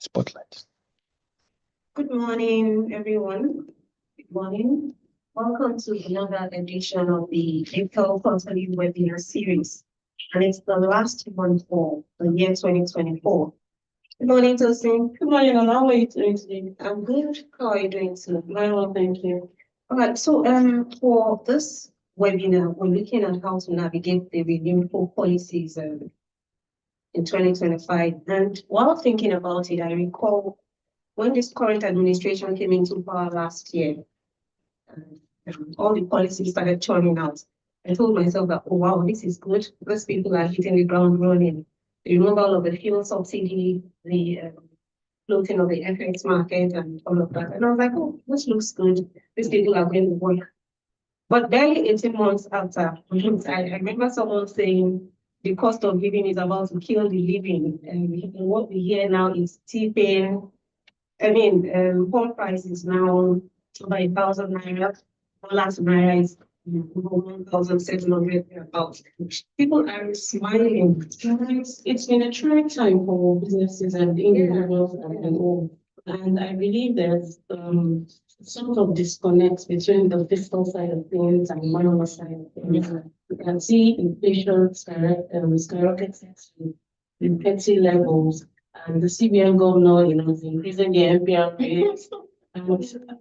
Spotlight. Good morning, everyone. Good morning. Welcome to another edition of the Apel quarterly webinar series. And it's the last one for the year 2024. Good morning, Tosin. Good morning, and how are you doing today? I'm good. How are you doing today? Very well, thank you. All right, so for this webinar, we're looking at how to navigate the renewable policies in 2025. And while thinking about it, I recall when this current administration came into power last year, all the policies started churning out. I told myself that, oh, wow, this is good. Those people are hitting the ground running. The removal of the fuel subsidy, the floating of the FX market, and all of that. And I was like, oh, this looks good. These people are going to work. But barely 18 months after, I remember someone saying the cost of living is about to kill the living. And what we hear now is tipping. I mean, home price is now by 1,000 naira. Last naira is 1,700 about. People are smiling. It's been a trying time for businesses and individuals and all. And I believe there's sort of disconnect between the fiscal side of things and monetary side of things. You can see inflation skyrocketing in petty levels. And the CBN governor, is increasing the NPR rates. And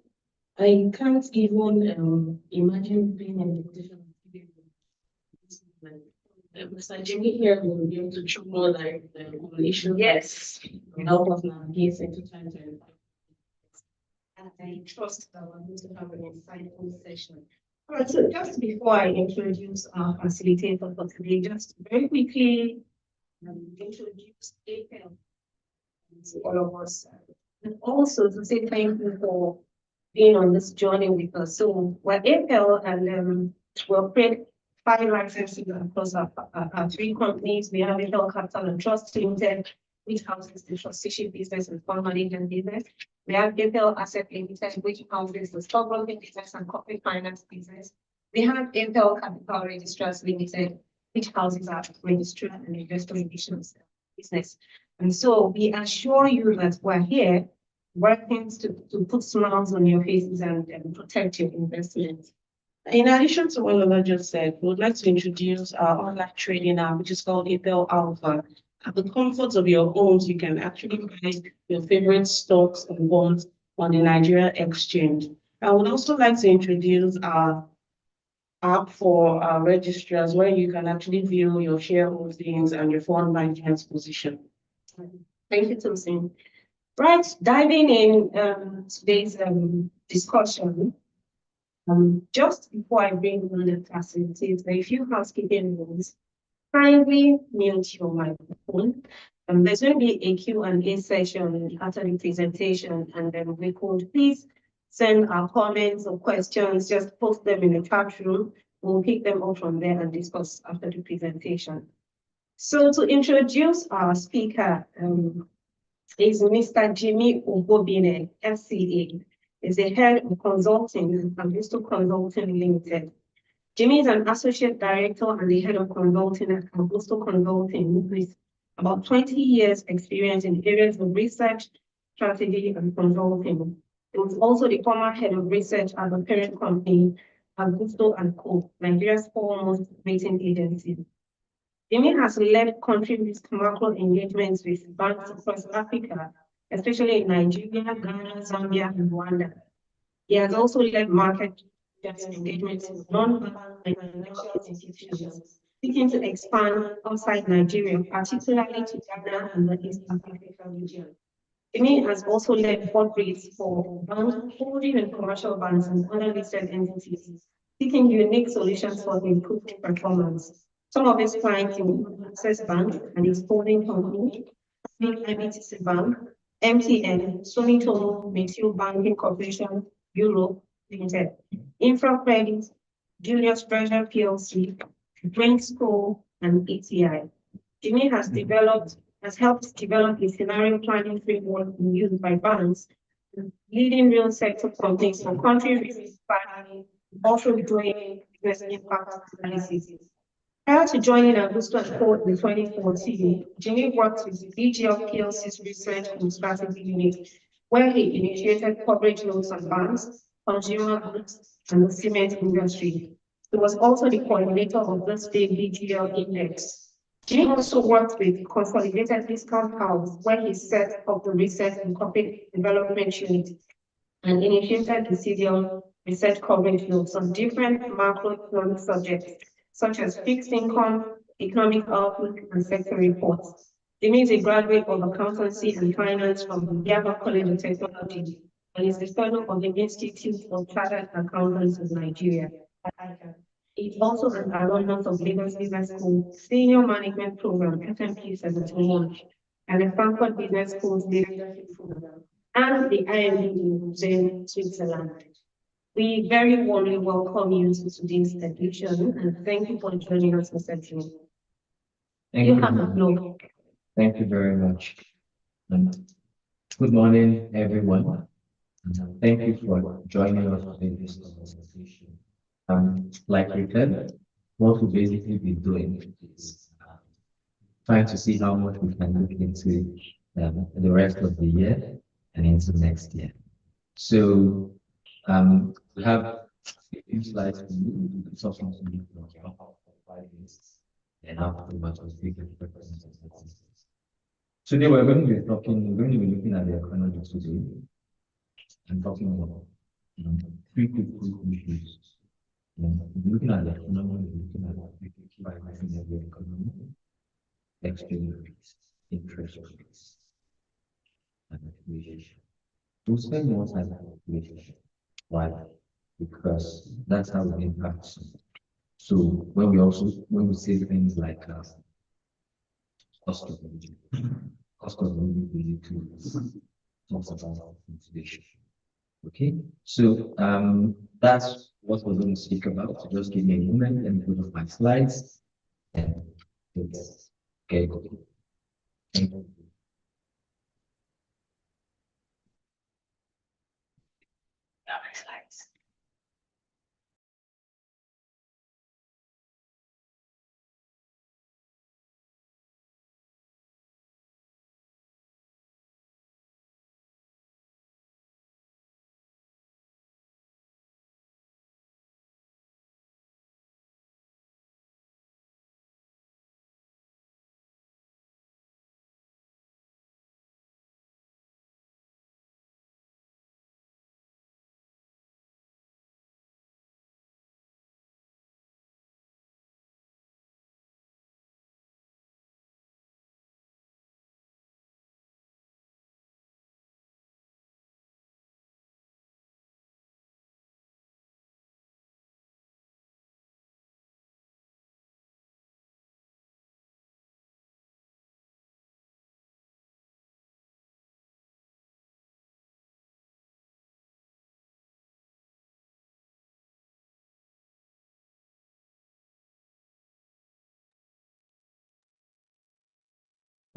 I can't even imagine being in the position of CBN. Mr. Jimmy here will be able to show more like on issues. Yes. Help us navigate into 2025. And I trust that we're going to have an insightful session. All right, so just before I introduce our facilitator for today, just very quickly introduce Apel to all of us. And also to say thank you for being on this journey with us. So we're Apel and we operate 5 licenses across our 3 companies. We have Apel Capital and Trust Limited, which houses the trusteeship business and fund management business. We have Apel Asset Limited, which houses the stockbroking business and corporate finance business. We have Apel Capital Registrars Limited, which houses our registrar and investor relations business. And so we assure you that we're here working to put smiles on your faces and protect your investments. In addition to what Lola just said, we would like to introduce our online trading app, which is called Apel Alpha. At the comfort of your homes, you can actually buy your favorite stocks and bonds on the Nigerian exchange. I would also like to introduce our app for our registrars, where you can actually view your shareholdings and your fund management position. Thank you, Tosin. Right, diving in today's discussion. Just before I bring on the facilities, there are a few housekeeping rules. Kindly mute your microphone. There's going to be a Q&A session after the presentation, and then we could please send our comments or questions, just post them in the chat room. We'll pick them up from there and discuss after the presentation. So to introduce our speaker is Mr. Jimmy Ogobine, FCA. Is the head of consulting at Bristol Consulting Limited. Jimmy is an associate director and the head of consulting at Bristol Consulting with about 20 years experience in areas of research, strategy, and consulting. He was also the former head of research at the parent company, Augusto & Co., Nigeria's foremost rating agency. Jimmy has led country risk macro engagements with banks across Africa, especially in Nigeria, Ghana, Zambia, and Rwanda. He has also led market engagements with non-bank financial institutions, seeking to expand outside Nigeria, particularly to Ghana and the East Africa region. Jimmy has also led fundraisers for banks, holding and commercial banks and other listed entities, seeking unique solutions for improved performance. Some of his clients include Access Bank and its holding company, IBTC Bank, MTN, Sumitomo Mitsui Banking Corporation, Europe Limited, Infra Credit, Julius Treasure PLC, Brain School, and ATI. Jimmy has helped develop a scenario planning framework used by banks, leading real sector companies for country risk planning, also doing business impact analysis. Prior to joining Augusto and Co in 2014, Jimmy worked with BGL PLC's Research and Strategy Unit, where he initiated coverage notes on banks, consumer goods, and the cement industry. He was also the coordinator of this big BGL index. Jimmy also worked with Consolidated Discount House, where he set up the Research and Corporate Development Unit and initiated the CDL research coverage notes on different macroeconomic subjects, such as fixed income, economic outlook, and sector reports. Jimmy is a graduate of accountancy and finance from the Yaba College of Technology and is the fellow of the Institute of Chartered Accountants of Nigeria. He's also an alumnus of Lagos Business School Senior Management Program, FMP 71, and the Frankfurt Business School's Leadership Program, and the IMD in Zurich, Switzerland. We very warmly welcome you to today's edition and thank you for joining us this evening. Thank You you. have the floor. Thank you very much. Good morning, everyone. Thank you for joining us in this conversation. Like you said, what we'll basically be doing is trying to see how much we can look into the rest of the year and into next year. So we have a few slides for you, something to do for 5 minutes, and afterwards we'll take a questions. Today we're going to be looking at the economy today and talking about 3 quick issues. Looking at the economy, looking at the key of the economy, exchange rates, interest rates, and inflation. We'll spend more time on inflation. Why? Because that's how it impacts. So when we say things like cost of living, we need to talk about inflation. Okay, so that's what we're going to speak about. So just give me a moment, let me go to my slides and let's get going. Thank you. Slides.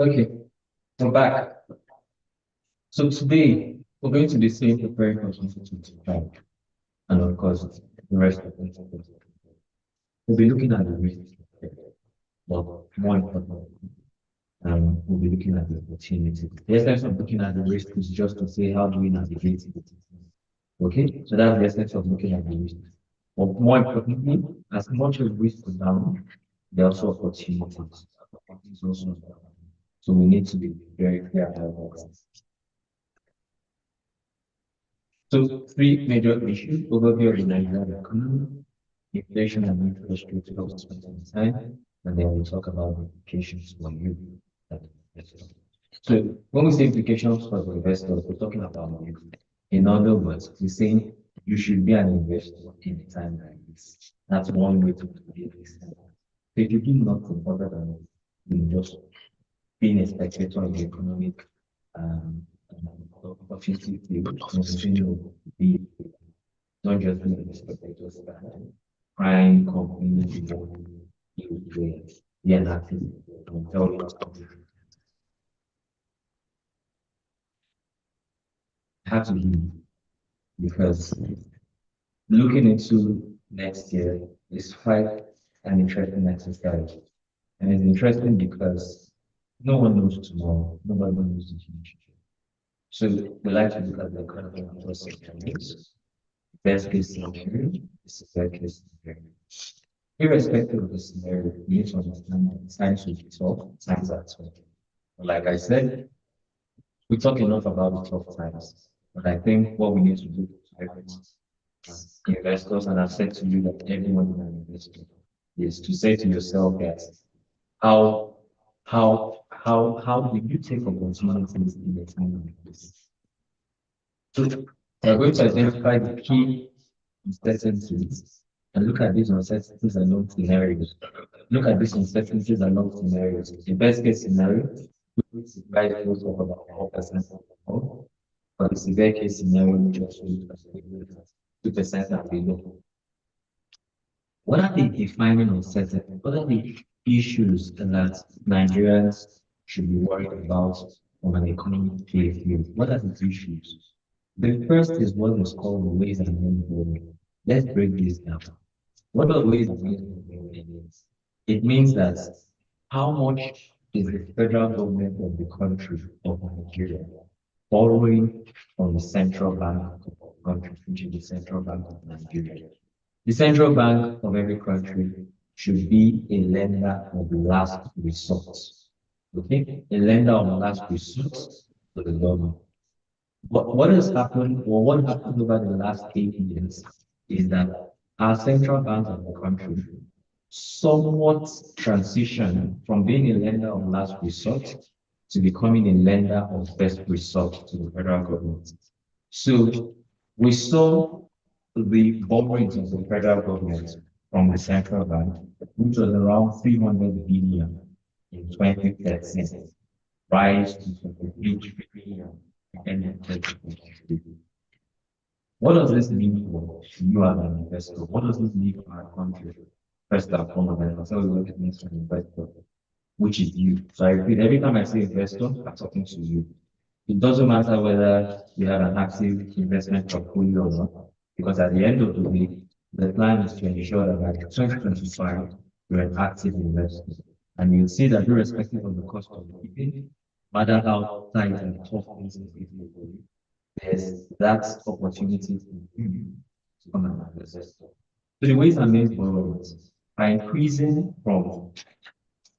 Okay, so back. So today we're going to be seeing preparing for 2025, and of course the rest of the we'll be looking at the risks, but more importantly, we'll be looking at the opportunities. The essence of looking at the risk is just to say how do we navigate it. Okay, so that's the essence of looking at the risk. But more importantly, as much as risk is down, there are also opportunities. So we need to be very clear about that. So 3 major issues: overview of the Nigerian economy, inflation and interest rates at some time, and then we'll talk about the implications for you. So when we say implications for the investors, we're talking about you. In other words, we're saying you should be an investor in a time like this. That's one way to be this. If you do nothing other than just being a spectator of the economic opportunity, be not just being a spectator, crying, complaining, be an activist, and tell you have to be, because looking into next year is 5 an interesting exercise. And it's interesting because no one knows tomorrow, nobody knows the future. So we like to look at the economy in those scenarios. Best case scenario is the best case scenario. Irrespective of the scenario, we need to understand that times will be tough, times are tough. Like I said, we talk enough about the tough times, but I think what we need to do as investors, and I've said to you that everyone is an investor, is to say to yourself that how how do you take opportunities in a time like this? So we're going to identify the key uncertainties and look at these uncertainties along scenarios. Look at these uncertainties along scenarios. The best case scenario, which is right close of about 4% of the whole, but the severe case scenario, which is 2% and below. What are the defining uncertainties? What are the issues that Nigerians should be worried about from an economic view? What are the issues? The first is what is called the ways and means borrowing. Let's break this down. What are the ways and means borrowing? It means that how much is the federal government of the country of Nigeria borrowing from the central bank of the country, which is the central bank of Nigeria. The central bank of every country should be a lender of last resort. Okay? A lender of last resort to the government. But what has happened, or what happened over the last 8 years, is that our central bank of the country somewhat transitioned from being a lender of last resort to becoming a lender of first resort to the federal government. So we saw the borrowings of the federal government from the central bank, which was around 300 billion in 2013, rise to 23 trillion in 2023. What does this mean for you as an investor? What does this mean for our country? First and foremost, so we look at this investor, which is you. So I repeat, every time I say investor, I'm talking to you. It doesn't matter whether you have an active investment portfolio or not, because at the end of the day, the plan is to ensure that by 2025, you're an active investor. And you'll see that irrespective of the cost of living, no matter how tight and tough things is for you, there's that opportunity for you to come and invest. So the ways and means borrowers are increasing from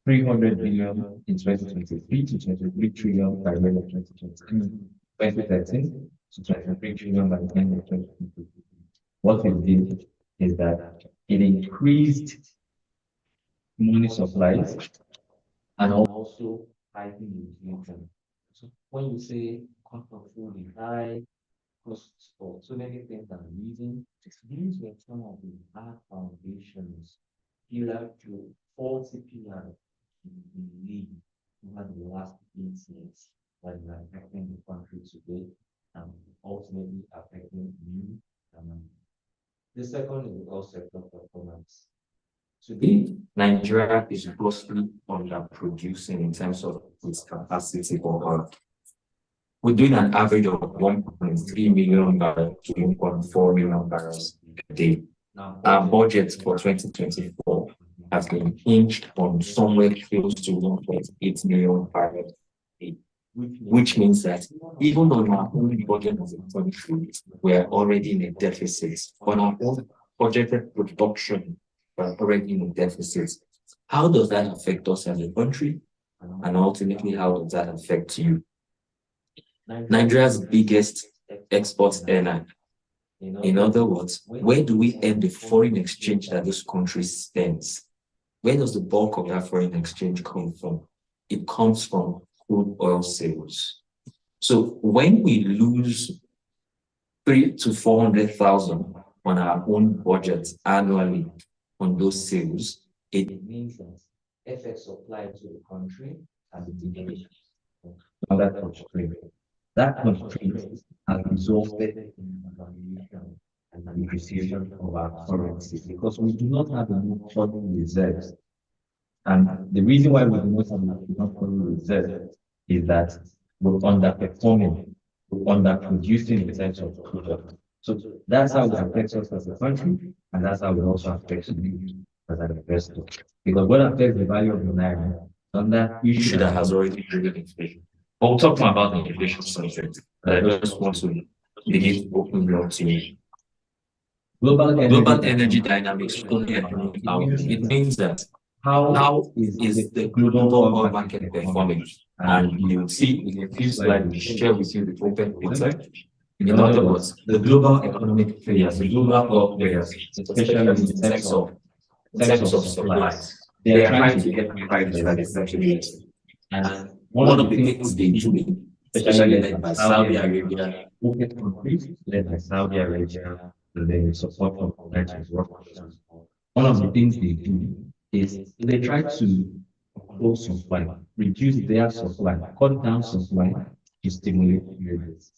300 billion in 2023 to 23 trillion by the end of 2013 to 23 trillion by the end of 2023. What it did is that it increased money supplies and also heightened inflation. So when you say cost of food is high, costs for so many things are leading, these were some of the hard foundations, pillar to 40 pillars in lead over the last 8 years that are affecting the country today and ultimately affecting you. The second is the health sector performance. Today, Nigeria is grossly underproducing in terms of its capacity for oil. We're doing an average of 1.3 million barrels to 1.4 million barrels a day. Our budget for 2024 has been hinged on somewhere close to 1.8 million barrels a day, which means that even on our own budget as a country, we are already in a deficit. On our own budgeted production, we're already in a deficit. How does that affect us as a country? And ultimately, how does that affect you? Nigeria's biggest export earner. In other words, where do we earn the foreign exchange that this country spends? Where does the bulk of that foreign exchange come from? It comes from crude oil sales. So when we lose 300,000 to 400,000 on our own budget annually on those sales, it means that FX supply to the country has diminished. That constraint has resulted in the valuation and the depreciation of our currency because we do not have enough foreign reserves. And the reason why we do not have enough foreign reserves is that we're underperforming, we're underproducing in terms of product. So that's how it affects us as a country, and that's how it also affects you as an investor. Because what affects the value of the naira on that issue that has already driven inflation. But we'll talk more about the inflation subject. I just want to begin to open the door to global energy dynamics only economic outlook. It means that how is the global oil market performing? And you will see in a few slides we share with you the open picture. In other words, the global economic players, the global oil players, especially in terms of supplies, they are trying to get prices that is actually. And one of the things they do, especially led by Saudi Arabia, OPEC countries, led by Saudi Arabia, the support from United workers. One of the things they do is they try to control supply, reduce their supply, cut down supply to stimulate areas.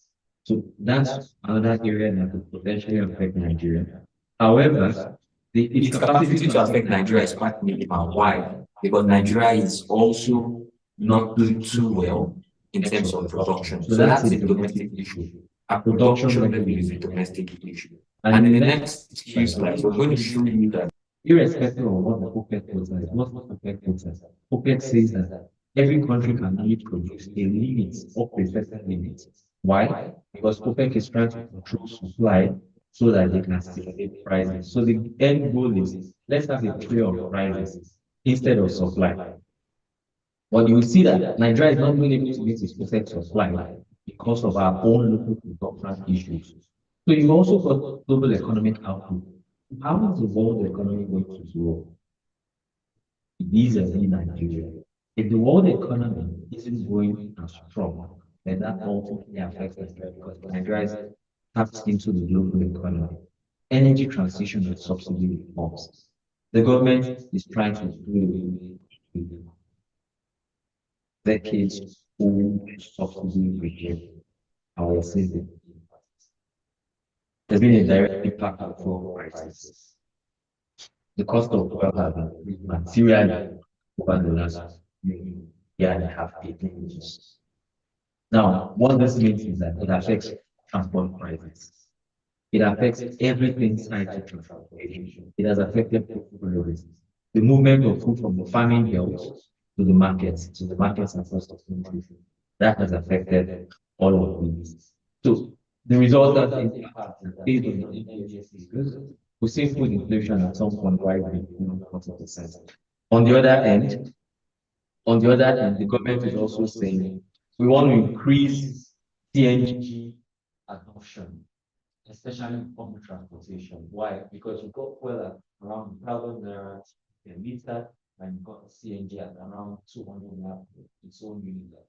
So that's another area that could potentially affect Nigeria. However, its capacity to affect Nigeria is quite minimal. Why? Because Nigeria is also not doing too well in terms of production. So that's a domestic issue. Our production level is a domestic issue. And in the next few slides, we're going to show you that irrespective of what the OPEC tells us, what OPEC tells us, OPEC says that every country can only produce a limit of a certain limit. Why? Because OPEC is trying to control supply so that they can stimulate prices. So the end goal is let's have a tray of prices instead of supply. But you will see that Nigeria is not being able to meet its perfect supply because of our own local production issues. So you've also got global economic outlook. How is the world economy going to grow? These are in Nigeria. If the world economy isn't going as strong, then that ultimately affects Nigeria because Nigeria taps into the global economy. Energy transition and subsidy reforms. The government is trying to do away with decades old subsidy regime. Our citizens. There's been a direct impact on fuel prices. The cost of oil has increased materially over the last year and a half, 18 years. Now, what this means is that it affects transport prices. It affects everything tied to transportation. It has affected food prices. The movement of food from the farming belt to the markets across the country. That has affected all of these. So the result that based on the NGS is good. We see food inflation at some point rising 40%. On the other hand, the government is also saying we want to increase CNG adoption, especially in public transportation. Why? Because you've got fuel at around 1,000 naira per liter, and you've got CNG at around 200 naira its own unit.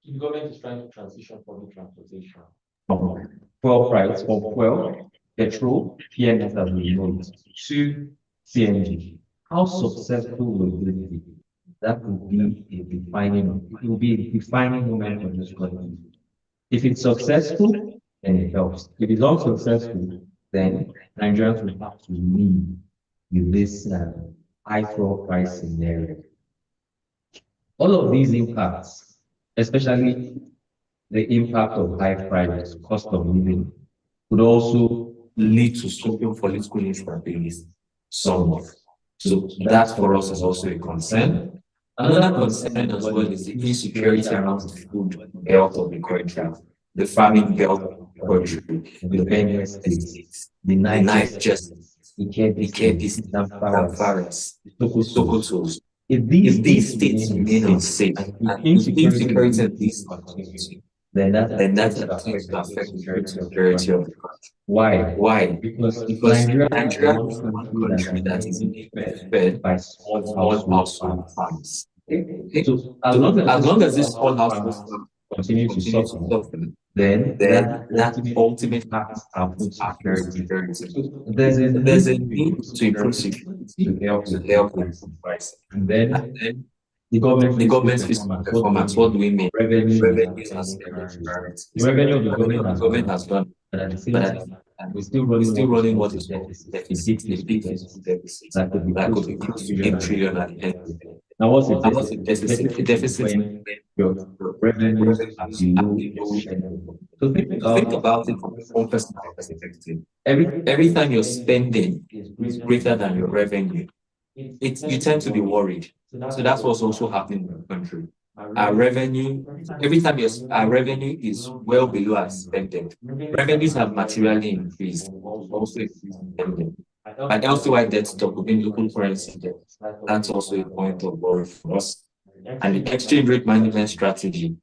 The government is trying to transition public transportation from fuel price, from fuel, petrol, PMS as we know it, to CNG. How successful will this be? That will be a defining moment of this country. If it's successful, then it helps. If it's unsuccessful, then Nigerians will have to live with this high fuel price scenario. All of these impacts, especially the impact of high prices, cost of living, could also lead to socio-political instability somewhat. So that for us is also a concern. Another concern as well is the insecurity around the food health of the country, the farming health of the country, the Benue states, the Niger, the Kebbi, Zamfara, Sokotos. If these states remain unsafe and insecurity in these countries, then that tends to affect the food security of the country. Why? Because Nigeria is one country that is fed by small household farms. So as long as this small household continue to suffer, then that ultimate impacts our food security. So there's a need to improve security to help with price. And then the government's fiscal performance. What do we mean? Revenues as the revenue of the government has gone, but at the same time, we're still running what is called a big fiscal deficit that could be close to 8 trillion at the end. Now, what's the What's the deficit? deficit? The deficit is When your revenues are below your spending. So think think about about it from a personal perspective. every Every time your spending is greater than your revenue, you tend to be worried. So that's what's also happening in the country. Our revenue, every time our revenue is well below our spending, revenues have materially increased, also increased spending. And LCY debt stock within local currency debt, that's also a point of worry for us. And the exchange rate management strategy.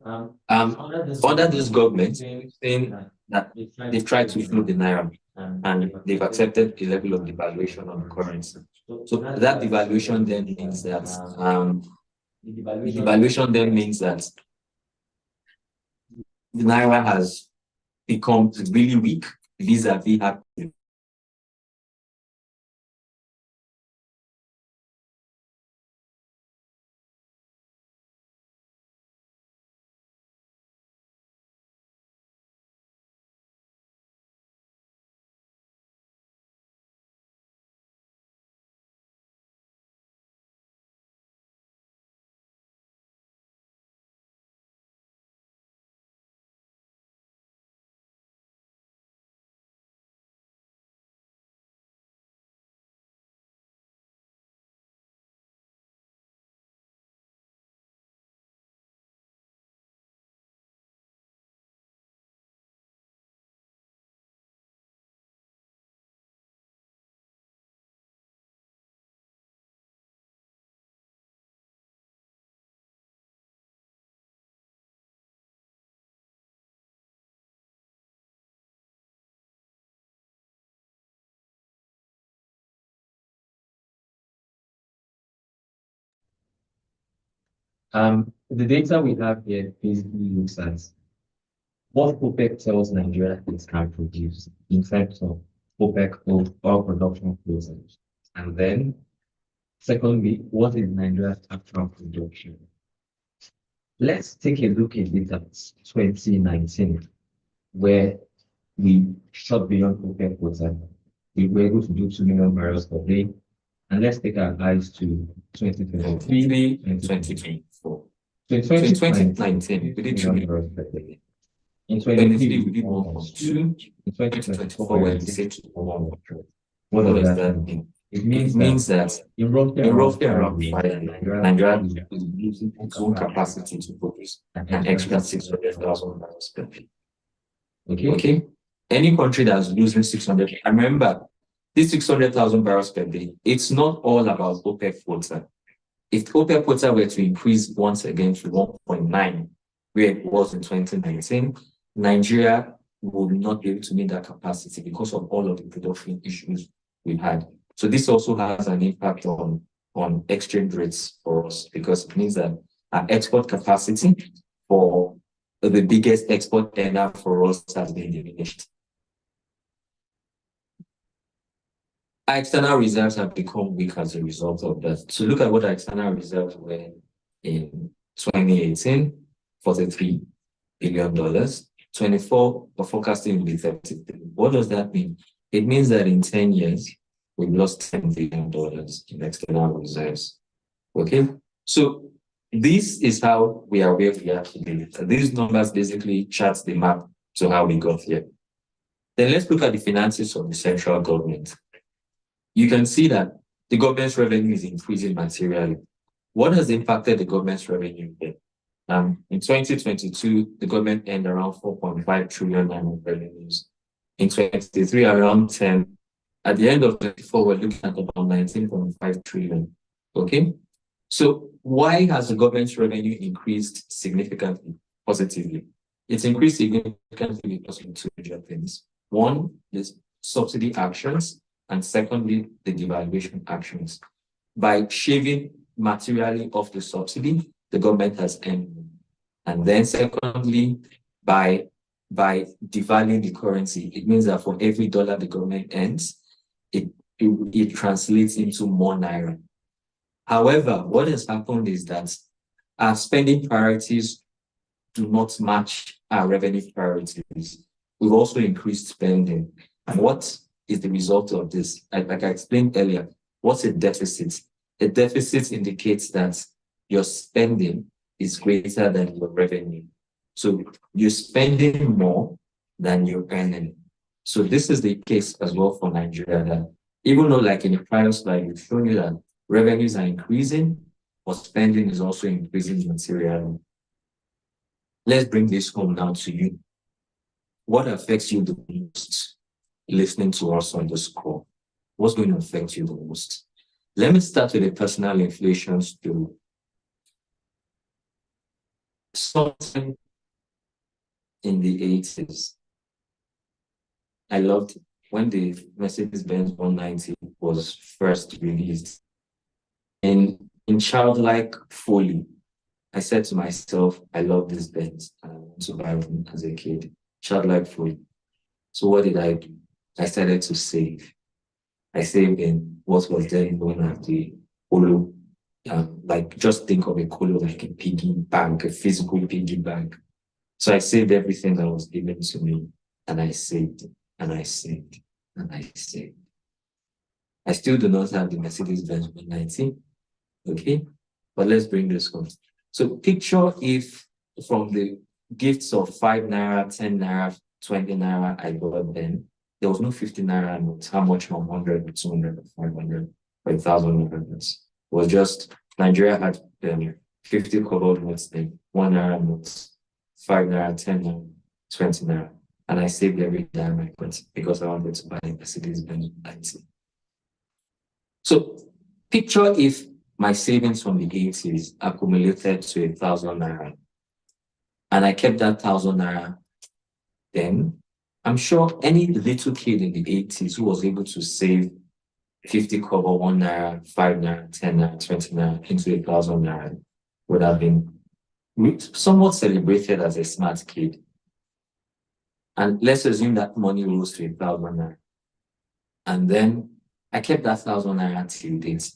Under this government, we've seen that they've tried to float the naira and they've accepted the level of devaluation on the currency. So that devaluation then means that the naira has become really weak vis-a-vis our The data we have here basically looks at what OPEC tells Nigeria it can produce in terms of OPEC oil production closures. And then, secondly, what is Nigeria's actual production? Let's take a look at it at 2019, where we shot beyond OPEC quota. We were able to do 2 million barrels per day. And let's take our eyes to 2023, 2024. So in So in 2019, 2019, we did 2 million barrels per day. In 23, 2023, we did 1.2. In 2024, 2024, we're we're the same same to to 1. 1. What What does does that that mean? mean? It It means means that that in roughly in roughly around around 5 years, years, Nigeria is losing its own capacity to produce an extra 600,000 barrels per day. Okay? Any country that's losing 600, and remember, this 600,000 barrels per day, it's not all about OPEC quota. If OPEC quota were to increase once again to 1.9, where it was in 2019, Nigeria would not be able to meet that capacity because of all of the production issues we've had. So this also has an impact on exchange rates for us because it means that our export capacity for the biggest export earner for us has been diminished. Our external reserves have become weak as a result of that. So look at what our external reserves were in 2018, $43 billion. 24, we're forecasting will be 33. What does that mean? It means that in 10 years, we've lost $10 billion in external reserves. Okay? So this is how we are where we are today. These numbers basically chart the map to how we got here. Then let's look at the finances of the central government. You can see that the government's revenue is increasing materially. What has impacted the government's revenue here? In 2022, the government earned around 4.5 trillion in revenues. In 2023, around 10. At the end of 2024, we're looking at about 19.5 trillion. Okay? So why has the government's revenue increased significantly, positively? It's increased significantly because of two major things. One is subsidy actions, and secondly, the devaluation actions. By shaving materially off the subsidy, the government has earned. And then secondly, by devaluing the currency, it means that for every dollar the government earns, it translates into more naira. However, what has happened is that our spending priorities do not match our revenue priorities. We've also increased spending. And what is the result of this? Like I explained earlier, what's a deficit? A deficit indicates that your spending is greater than your revenue. So you're spending more than you're earning. So this is the case as well for Nigeria, that even though like in the prior slide, we've shown you that revenues are increasing, but spending is also increasing materially. Let's bring this home now to you. What affects you the most listening to us on this call? What's going to affect you the most? Let me start with the personal inflation story. Something in the 80s. I loved when the Mercedes-Benz 190 was first released. In childlike folly, I said to myself, I love this Benz and I want to buy one as a kid. Childlike folly. So what did I do? I started to save. I saved in what was then known as the Kolo. Like just think of a Kolo like a piggy bank, a physical piggy bank. So I saved everything that was given to me, and I saved, and I saved, and I saved. I still do not have the Mercedes-Benz 190, okay? But let's bring this home. So picture if from the gifts of 5 naira, 10 naira, 20 naira I got then, there was no 50 naira notes. How much from 100 or 200 or 500 or 1,000 notes? It was just Nigeria had 50 colored notes then, 1 naira notes, 5 naira, 10 naira, 20 naira. And I saved every dime I got because I wanted to buy a Mercedes-Benz 90. So picture if my savings from the 80s accumulated to 1,000 naira and I kept that 1,000 naira, then I'm sure any little kid in the 80s who was able to save 50 kobo, 1 naira, 5 naira, 10 naira, 20 naira into 1,000 naira would have been somewhat celebrated as a smart kid. And let's assume that money rose to 1,000 naira. And then I kept that 1,000 naira till date.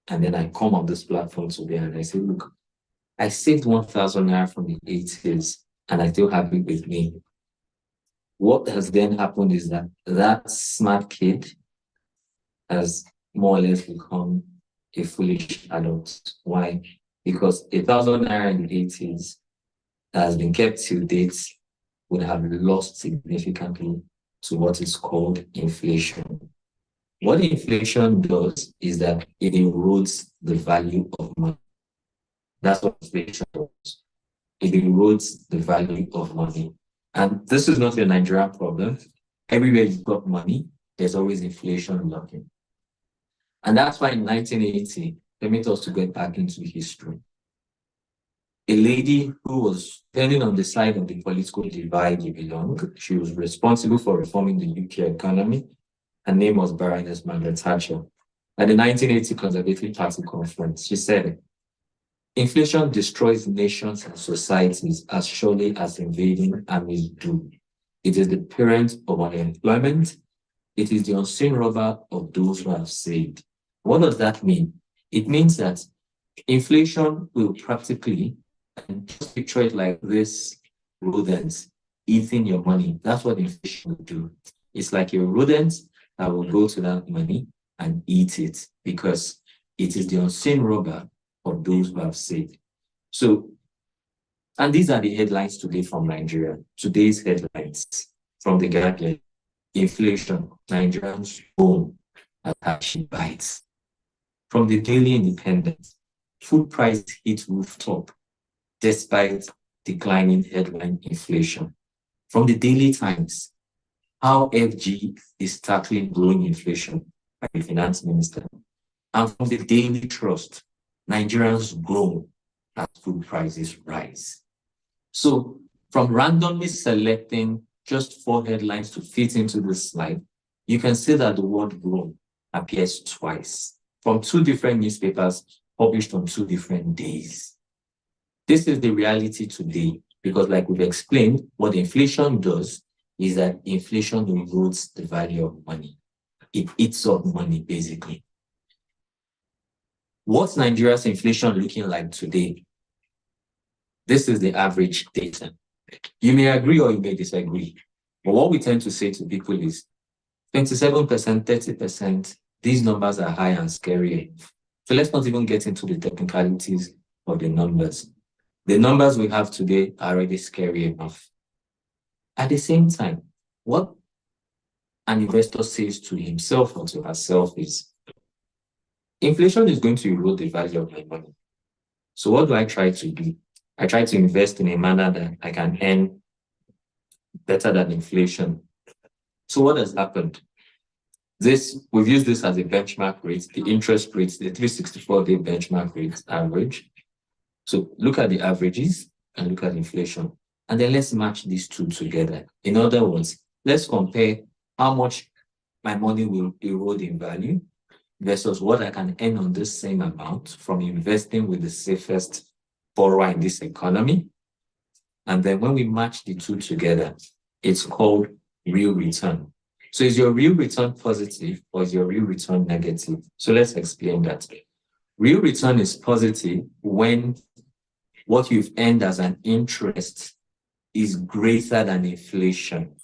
And then I come on this platform today and I say, look, I saved 1,000 naira from the 80s and I still have it with me. What has then happened is that that smart kid has more or less become a foolish adult. Why? Because 1,000 naira in the 80s that has been kept till date would have lost significantly to what is called inflation. What inflation does is that it erodes the value of money. That's what inflation does. It erodes the value of money. And this is not a Nigerian problem. Everywhere you've got money, there's always inflation lurking. And that's why in 1980, permit us to get back into history. A lady who was standing on the side of the political divide you belong, she was responsible for reforming the UK economy. Her name was Baroness Margaret Thatcher. At the 1980 Conservative Party conference, she said, inflation destroys nations and societies as surely as invading armies do. It is the parent of unemployment. It is the unseen robber of those who have saved. What does that mean? It means that inflation will practically, and just picture it like this, rodents eating your money. That's what inflation will do. It's like a rodent that will go to that money and eat it because it is the unseen robber of those who have saved. So, and these are the headlines today from Nigeria. Today's headlines from the Guardian: inflation, Nigerians bone as she bites. From the Daily Independent, food price hit rooftop despite declining headline inflation. From the Daily Times, how FG is tackling growing inflation by the finance minister. And from the Daily Trust, Nigerians grow as food prices rise. So from randomly selecting just 4 headlines to fit into this slide, you can see that the word grow appears twice from 2 different newspapers published on 2 different days. This is the reality today because, like we've explained, what inflation does is that inflation erodes the value of money. It eats up money, basically. What's Nigeria's inflation looking like today? This is the average data. You may agree or you may disagree. But what we tend to say to people is 27%, 30%, these numbers are high and scary. So let's not even get into the technicalities of the numbers. The numbers we have today are already scary enough. At the same time, what an investor says to himself or to herself is, inflation is going to erode the value of my money. So what do I try to do? I try to invest in a manner that I can earn better than inflation. So what has happened? We've used this as a benchmark rate, the interest rates, the 364-day benchmark rate average. So look at the averages and look at inflation. And then let's match these two together. In other words, let's compare how much my money will erode in value versus what I can earn on this same amount from investing with the safest borrower in this economy. And then when we match the two together, it's called real return. So is your real return positive or is your real return negative? So let's explain that. Real return is positive when what you've earned as an interest is greater than inflation.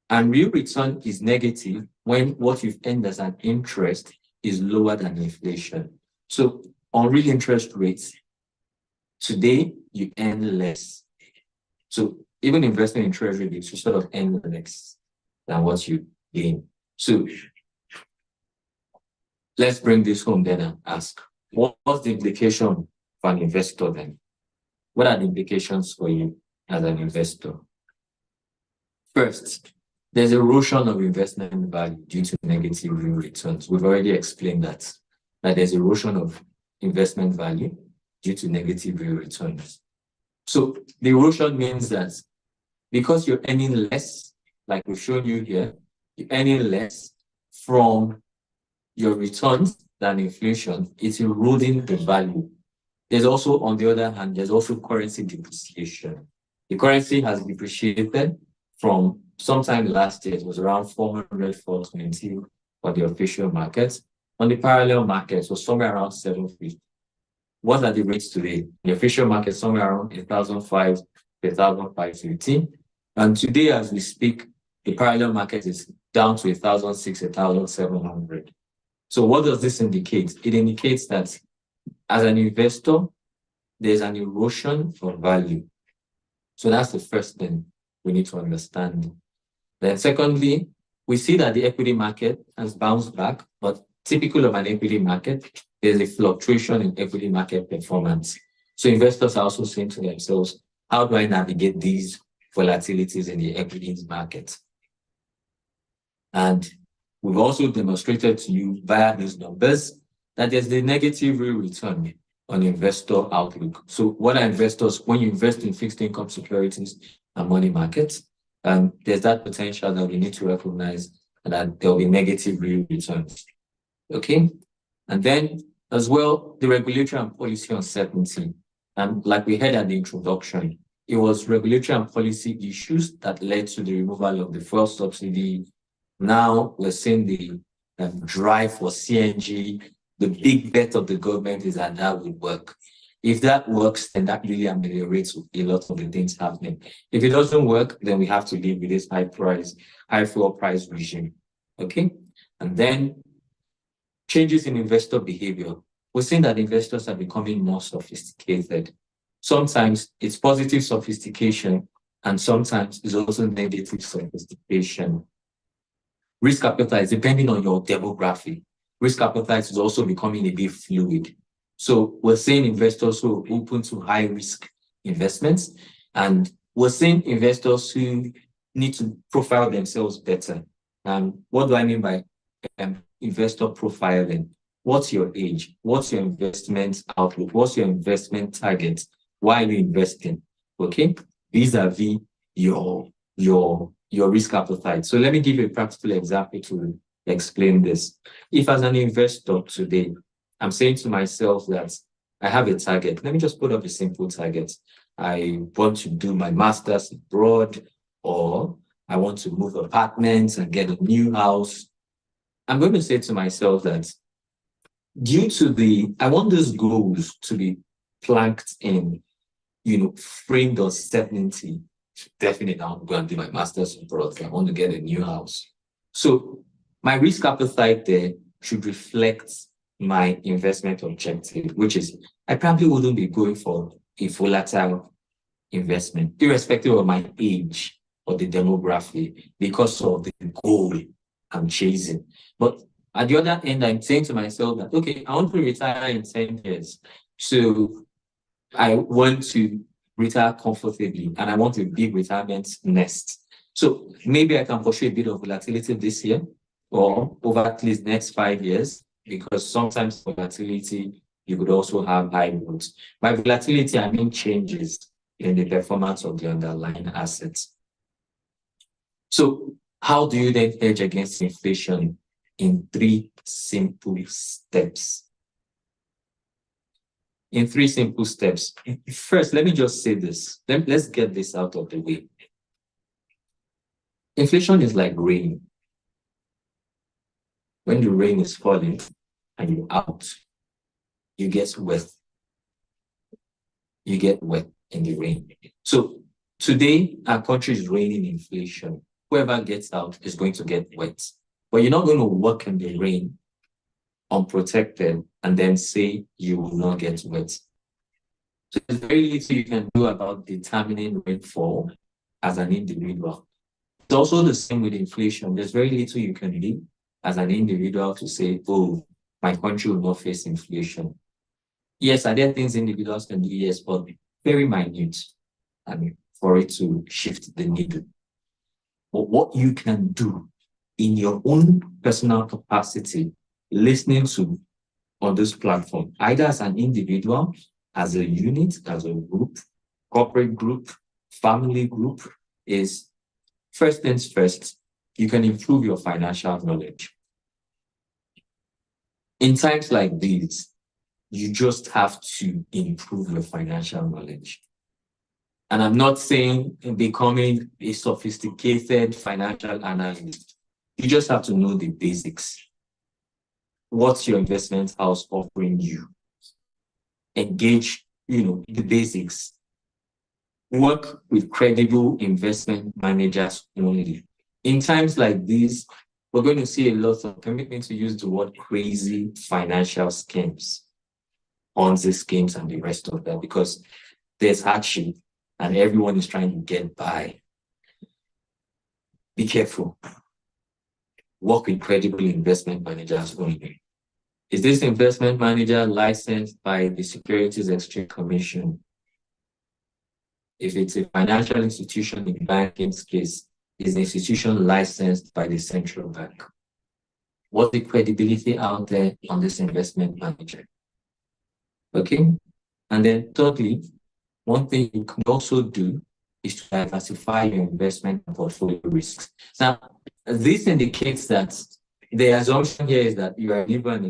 And real return is negative when what you've earned as an interest is lower than inflation. So on real interest rates, today you earn less. So even investing in treasury bills, you sort of earn less than what you gain. So let's bring this home then and ask, what's the implication for an investor then? What are the implications for you as an investor? First, there's erosion of investment value due to negative real returns. We've already explained that there's erosion of investment value due to negative real returns. So the erosion means that because you're earning less, like we've shown you here, you're earning less from your returns than inflation, it's eroding the value. There's also, on the other hand, there's also currency depreciation. The currency has depreciated from sometime last year, it was around 400, 420 for the official markets. On the parallel market, so somewhere around 750. What are the rates today? The official market, somewhere around 1,005, 1,550. And today, as we speak, the parallel market is down to 1,006, 1,700. So what does this indicate? It indicates that as an investor, there's an erosion of value. So that's the first thing we need to understand. Then secondly, we see that the equity market has bounced back, but typical of an equity market, there's a fluctuation in equity market performance. So investors are also saying to themselves, how do I navigate these volatilities in the equities market? And we've also demonstrated to you via these numbers that there's the negative real return on investor outlook. So what are investors, when you invest in fixed income securities and money markets, there's that potential that we need to recognize that there will be negative real returns. Okay? And then as well, the regulatory and policy uncertainty. And like we heard at the introduction, it was regulatory and policy issues that led to the removal of the fuel subsidy. Now we're seeing the drive for CNG. The big bet of the government is that will work. If that works, then that really ameliorates a lot of the things happening. If it doesn't work, then we have to live with this high fuel price regime. Okay? And then changes in investor behavior. We're seeing that investors are becoming more sophisticated. Sometimes it's positive sophistication, and sometimes it's also negative sophistication. Risk appetite, depending on your demographic, risk appetite is also becoming a bit fluid. So we're seeing investors who are open to high risk investments, and we're seeing investors who need to profile themselves better. What do I mean by investor profiling? What's your age? What's your investment outlook? What's your investment target? Why are you investing? Okay, vis-a-vis your risk appetite. So let me give you a practical example to explain this. If as an investor today, I'm saying to myself that I have a target. Let me just put up a simple target. I want to do my master's abroad, or I want to move apartments and get a new house. I'm going to say to myself that I want these goals to be planked in, framed on certainty. Definitely, I'm going to do my master's abroad. I want to get a new house. So my risk appetite there should reflect my investment objective, which is I probably wouldn't be going for a volatile investment, irrespective of my age or the demography, because of the goal I'm chasing. But at the other end, I'm saying to myself that, okay, I want to retire in 10 years. So I want to retire comfortably and I want a big retirement nest. So maybe I can pursue a bit of volatility this year or over at least next 5 years, because sometimes volatility, you could also have high growth. By volatility, I mean changes in the performance of the underlying assets. So how do you then hedge against inflation? In 3 simple steps. In 3 simple steps. First, let me just say this. Let's get this out of the way. Inflation is like rain. When the rain is falling and you're out, you get wet. You get wet in the rain. So today, our country is raining inflation. Whoever gets out is going to get wet. But you're not going to work in the rain unprotected and then say you will not get wet. So there's very little you can do about determining rainfall as an individual. It's also the same with inflation. There's very little you can do as an individual to say, oh, my country will not face inflation. Yes, are there things individuals can do? Yes, but very minute, for it to shift the needle. But what you can do in your own personal capacity, listening to on this platform, either as an individual, as a unit, as a group, corporate group, family group, is first things first, you can improve your financial knowledge. In times like these, you just have to improve your financial knowledge. And I'm not saying becoming a sophisticated financial analyst. You just have to know the basics. What's your investment house offering you? Engage, the basics. Work with credible investment managers only. In times like these, we're going to see a lot of, permit me to use the word, crazy financial schemes, Ponzi schemes and the rest of that, because there's hardship and everyone is trying to get by. Be careful. Work with credible investment managers only. Is this investment manager licensed by the Securities Exchange Commission? If it's a financial institution in the banking space, is the institution licensed by the central bank? What's the credibility out there on this investment manager? Okay. And then thirdly, one thing you can also do is to diversify your investment portfolio risks. Now, this indicates that the assumption here is that you're even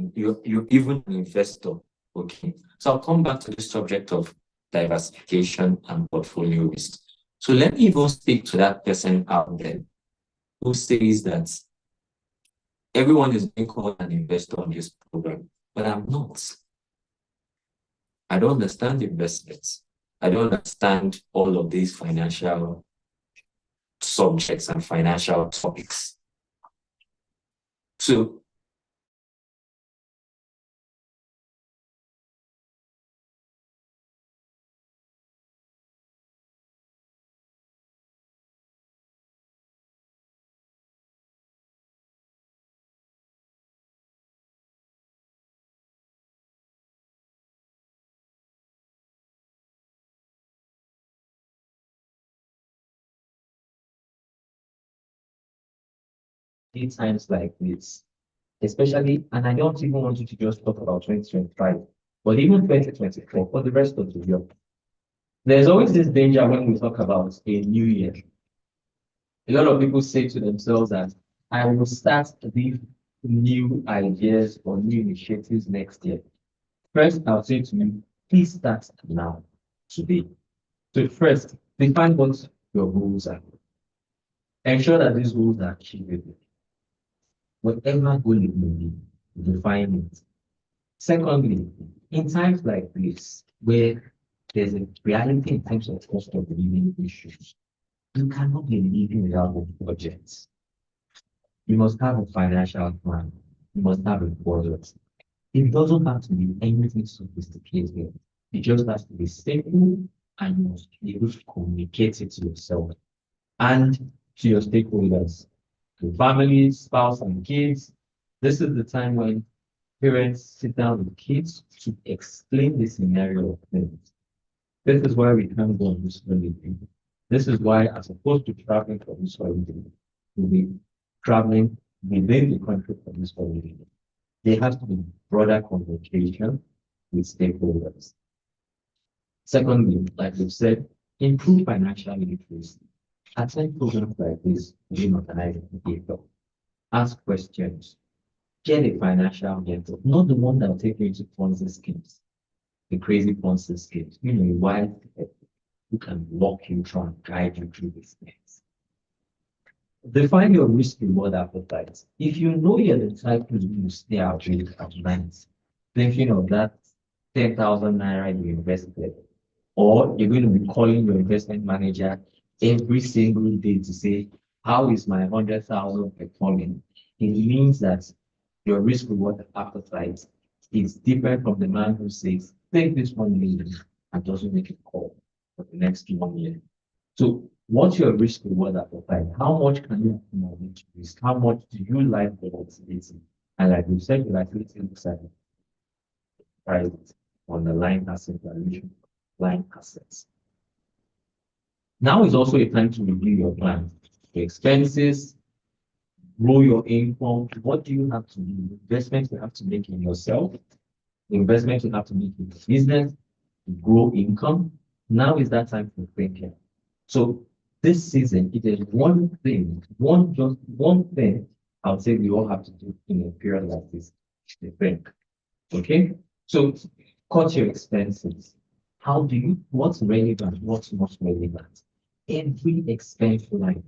an investor. Okay. So I'll come back to the subject of diversification and portfolio risk. So let me even speak to that person out there who says that everyone is being called an investor on this program, but I'm not. I don't understand investments. I don't understand all of these financial subjects and financial topics. So in times like this, especially, and I don't even want you to just talk about 2025, but even 2024 for the rest of the year. There's always this danger when we talk about a new year. A lot of people say to themselves that I will start these new ideas or new initiatives next year. First, I'll say to you, please start now, today. So first, define what your goals are. Ensure that these goals are achievable. Whatever goal it may be, define it. Secondly, in times like this, where there's a reality in terms of cost of living issues, you cannot be living without a budget. You must have a financial plan. You must have a budget. It doesn't have to be anything sophisticated. It just has to be simple and you must be able to communicate it to yourself and to your stakeholders, to family, spouse, and kids. This is the time when parents sit down with kids to explain the scenario of things. This is why we can't go on this holiday. This is why, as opposed to traveling for this holiday, we'll be traveling within the country for this holiday. There has to be broader communication with stakeholders. Secondly, like we've said, improve financial literacy. Attend programs like this within organizing people. Ask questions. Get a financial mentor, not the one that will take you into Ponzi schemes, the crazy Ponzi schemes. You know, a wise head who can walk you through and guide you through these things. Define your risk reward appetite. If you know you're the type who stay out late at night, thinking of that 10,000 naira you invested, or you're going to be calling your investment manager every single day to say, how is my 100,000 performing? It means that your risk reward appetite is different from the man who says, take this 1 million and doesn't make a call for the next 1 year. So what's your risk reward appetite? How much can you manage risk? How much do you like volatility? And like we said, volatility looks at private on the line asset valuation, line assets. Now is also a time to review your plan, your expenses, grow your income. What do you have to do? Investments you have to make in yourself, investments you have to make in the business, to grow income. Now is that time for thinking. So this season, it is one thing, just one thing I would say we all have to do in a period like this, to think. Okay? So cut your expenses. How do you, what's relevant, what's not relevant? Every expense line,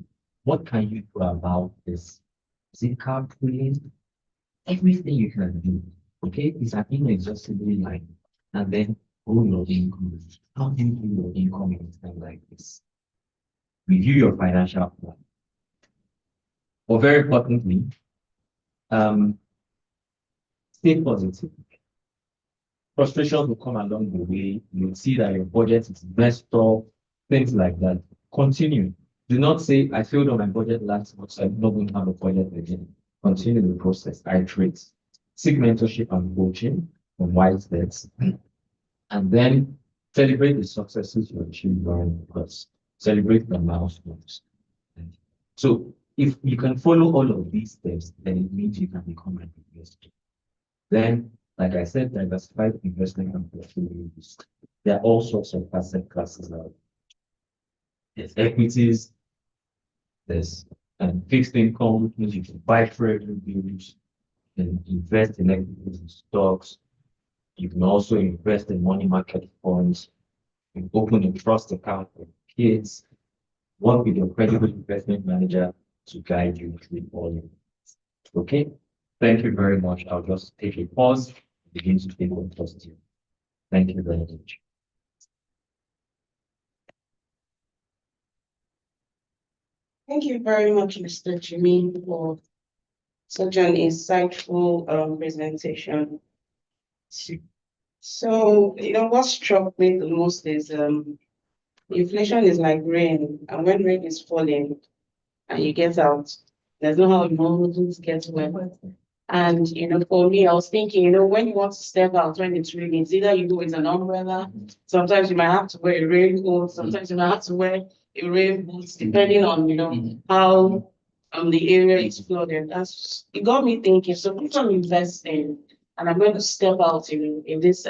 what can you do about this? Is it carpooling? Everything you can do, okay, is an inexhaustible line. And then grow your income. How do you do your income in a time like this? Review your financial plan. But very importantly, stay positive. Frustration will come along the way. You'll see that your budget is messed up, things like that. Continue. Do not say, I failed on my budget last month, so I'm not going to have a budget again. Continue the process, iterate. Seek mentorship and coaching from wise bets. And then celebrate the successes you achieved during the course. Celebrate the milestones. So if you can follow all of these steps, then it means you can become an investor. Then, like I said, diversified investment and portfolios. There are all sorts of asset classes out. There's equities, there's fixed income, which means you can buy treasury bills, you can invest in equities and stocks. You can also invest in money market funds. You can open a trust account for kids. Work with your credible investment manager to guide you through all of this. Okay? Thank you very much. I'll just take a pause, begin to take one question. Thank you very much. Thank you very much, Mr. Jimmy, for such an insightful presentation. So, what struck me the most is inflation is like rain, and when rain is falling and you get out, there's no how you want to get wet. And for me, I was thinking, when you want to step out when it's raining, it's either you go with an umbrella, sometimes you might have to wear a raincoat, sometimes you might have to wear a rain boots, depending on how the area is flooded. It got me thinking. So if I'm investing and I'm going to step out in this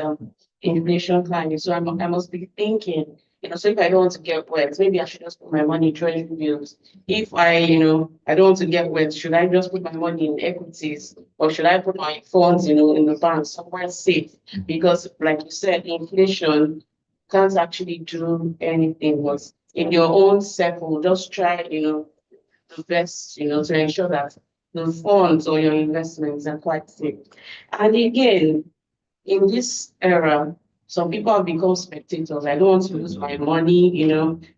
inflation climate, so I must be thinking, so if I don't want to get wet, maybe I should just put my money in treasury bills. If I don't want to get wet, should I just put my money in equities, or should I put my funds, in the bank somewhere safe? Because, like you said, inflation can't actually do anything. But in your own circle, just try, the best, to ensure that the funds or your investments are quite safe. And again, in this era, some people have become spectators. I don't want to lose my money,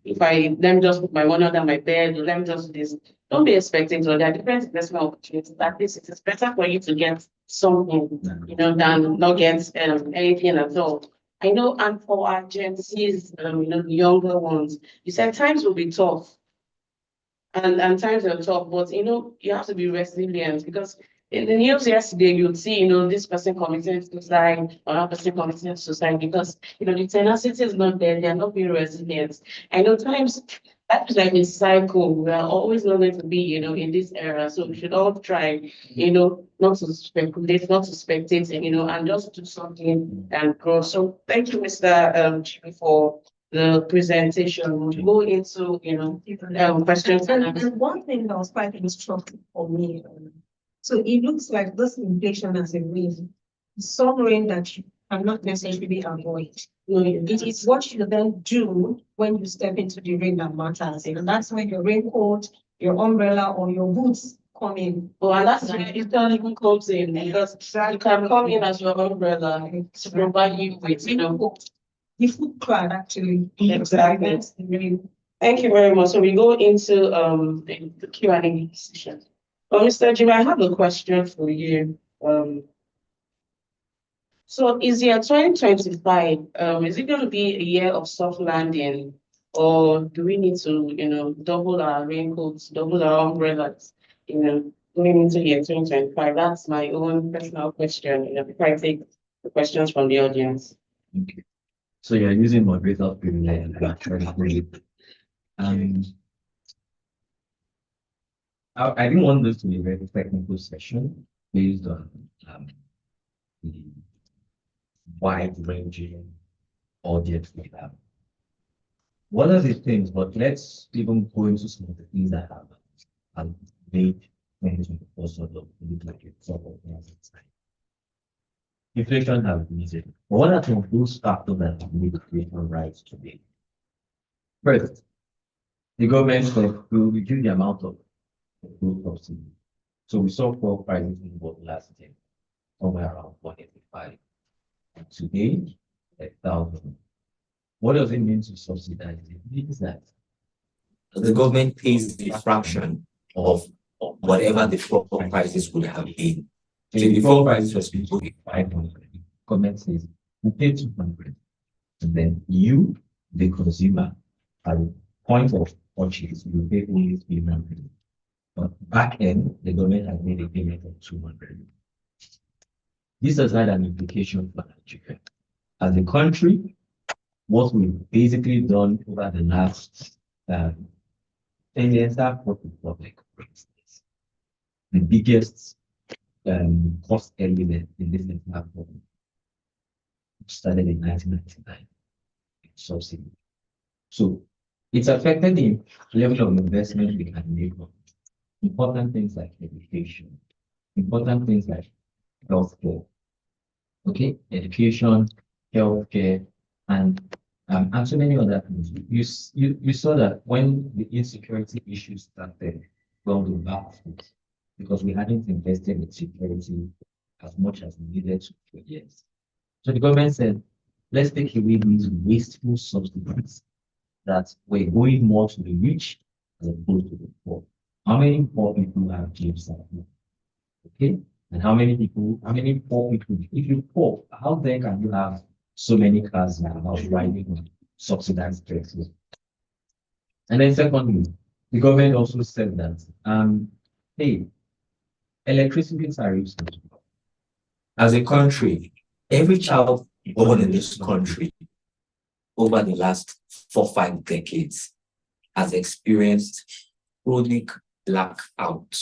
if let me just put my money under my bed, let me just do this. Don't be a spectator. There are different investment opportunities. At least it is better for you to get something, than not get anything at all. I know, and for our Gen Zs, the younger ones, you said times will be tough. And times are tough, but you have to be resilient because in the news yesterday, you'd see, this person committed suicide, or that person committed suicide because the tenacity is not there, they're not being resilient. I know times that's like a cycle. We are always not going to be, in this era. So we should all try, not to speculate, not to spectate, and just do something and grow. So thank you, Mr. Jimmy, for the presentation. We'll go into, questions and answers. And one thing that was quite instructive for me, so it looks like this inflation has a rain, some rain that you cannot necessarily avoid. It is what you then do when you step into the rain that matters. And that's when your raincoat, your umbrella, or your boots come in. Oh, and that's where it can even comes in because you can come in as your umbrella to provide you with, The food clad, actually. Exactly. That's the rain. Thank you very much. So we go into the Q&A session. Well, Mr. Jim, I have a question for you. So is year 2025, is it going to be a year of soft landing, or do we need to, double our raincoats, double our umbrellas, going into year 2025? That's my own personal question, before I take the questions from the audience. Okay. So you're using moderator privilege to actually I didn't want this to be a very technical session based on the wide-ranging audience we have. One of the things, but let's even go into some of the things that have made 2024 sort of look like a sort of time. Inflation has risen. But what are some of those factors that have made inflation rise today? First, the government will reduce the amount of food subsidy. So we saw fuel prices in what last year, somewhere around 185. And today, 1,000. What does it mean to subsidize it? It means that The government pays the fraction of whatever the fuel prices would have been. So the fuel prices was supposed to be 500. Government says we pay 200. And then you, the consumer, at the point of purchase, you pay only 300. But back end, the government has made a payment of 200. This has had an implication for Nigeria. As a country, what we've basically done over the last 10 years, public, for instance, the biggest cost element in this entire problem started in 1999, subsidy. So it's affected the level of investment we can make on important things like education, important things like healthcare. Okay, education, healthcare, and so many other things. You saw that when the insecurity issues started, well, the back foot, because we hadn't invested in security as much as we needed to for years. So the government said, let's take away these wasteful subsidies that were going more to the rich as opposed to the poor. How many poor people have jobs at home? Okay, and how many poor people? If you're poor, how then can you have so many cars now riding on subsidized taxes? And then secondly, the government also said that hey, electricity tariffs. As a country, every child born in this country over the last 4-5 decades has experienced chronic blackout,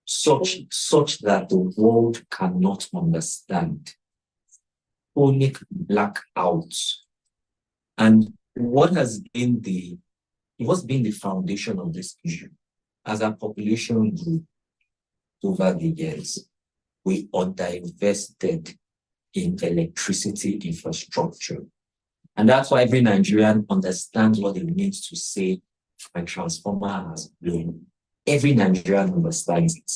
such that the world cannot understand. Chronic blackouts. And what's been the foundation of this issue? As our population grew over the years, we underinvested in electricity infrastructure. And that's why every Nigerian understands what it means to say my transformer has blown. Every Nigerian understands it.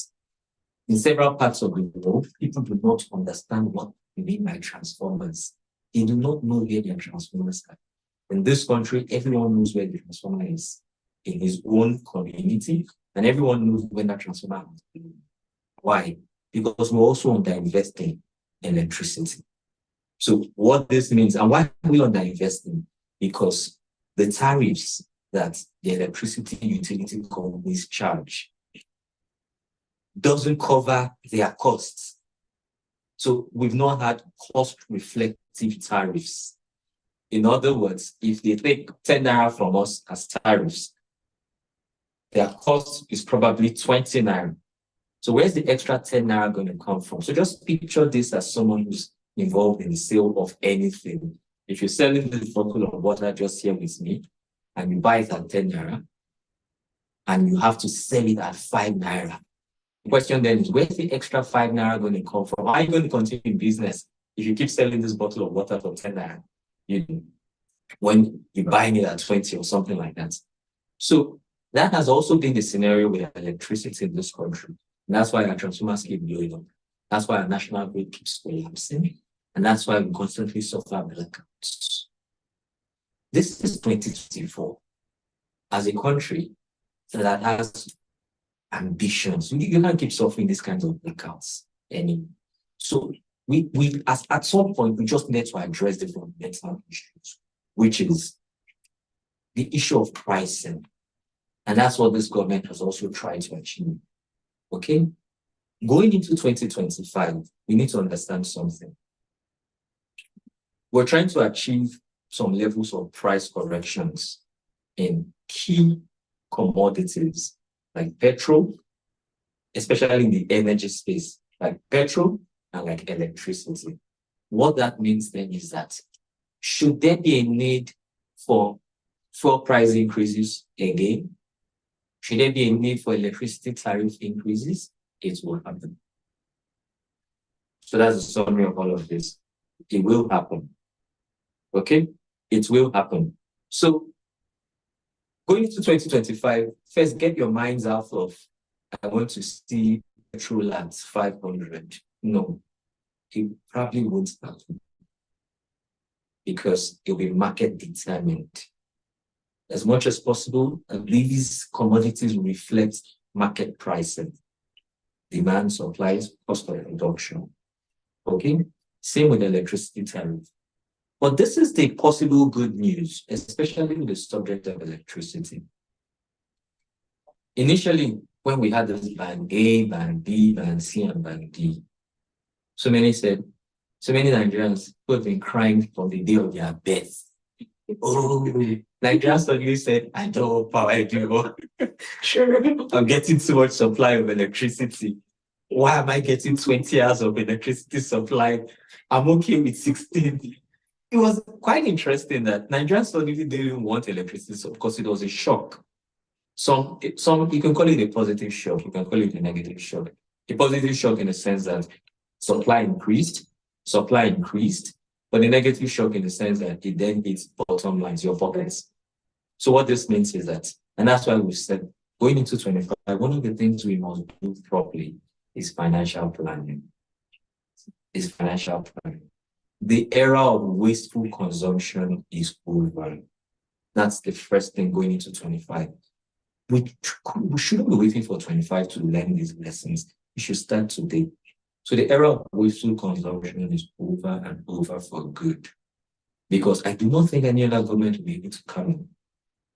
In several parts of the world, people do not understand what we mean by transformers. They do not know where their transformers are. In this country, everyone knows where the transformer is in his own community, and everyone knows when that transformer has been. Why? because we're also underinvesting in electricity. So what this means, and why are we underinvesting? Because the tariffs that the electricity utility companies charge doesn't cover their costs. So we've not had cost-reflective tariffs. In other words, if they take 10 naira from us as tariffs, their cost is probably 20 naira. So where's the extra 10 naira going to come from? So just picture this as someone who's involved in the sale of anything. If you're selling this bottle of water just here with me, and you buy it at 10 naira, and you have to sell it at 5 naira. The question then is, where's the extra 5 naira going to come from? How are you going to continue in business if you keep selling this bottle of water for 10 naira? When you're buying it at 20 or something like that. So that has also been the scenario with electricity in this country. And that's why our transformers keep blowing up. That's why our national grid keeps collapsing. And that's why we constantly suffer blackouts. This is 2024. As a country that has ambitions, you can't keep suffering these kinds of blackouts anymore. So at some point, we just need to address the fundamental issues, which is the issue of pricing. And that's what this government has also tried to achieve. Okay? Going into 2025, we need to understand something. We're trying to achieve some levels of price corrections in key commodities like petrol, especially in the energy space, like petrol and like electricity. What that means then is that should there be a need for price increases again, should there be a need for electricity tariff increases, it will happen. So that's the summary of all of this. It will happen. Okay? It will happen. So going into 2025, first get your minds out of, I want to see petrol at 500. No, it probably won't happen because it'll be market determined. As much as possible, these commodities reflect market pricing, demand, supplies, cost of production. Okay? Same with electricity tariff. But this is the possible good news, especially with the subject of electricity. Initially, when we had this band A, band B, band C, and band D, so many Nigerians who have been crying from the day of their birth. Oh, Nigerians suddenly said, I don't know power anymore. Sure. I'm getting too much supply of electricity. Why am I getting 20 hours of electricity supply? I'm okay with 16. It was quite interesting that Nigerians suddenly didn't want electricity because it was a shock. Some you can call it a positive shock, you can call it a negative shock. A positive shock in the sense that supply increased, but a negative shock in the sense that it then hits bottom lines, your pockets. So what this means is that, and that's why we said, going into 25, one of the things we must do properly is financial planning. The era of wasteful consumption is over. That's the first thing going into 25. We shouldn't be waiting for 25 to learn these lessons. We should start today. So the era of wasteful consumption is over and over for good. Because I do not think any other government will be able to come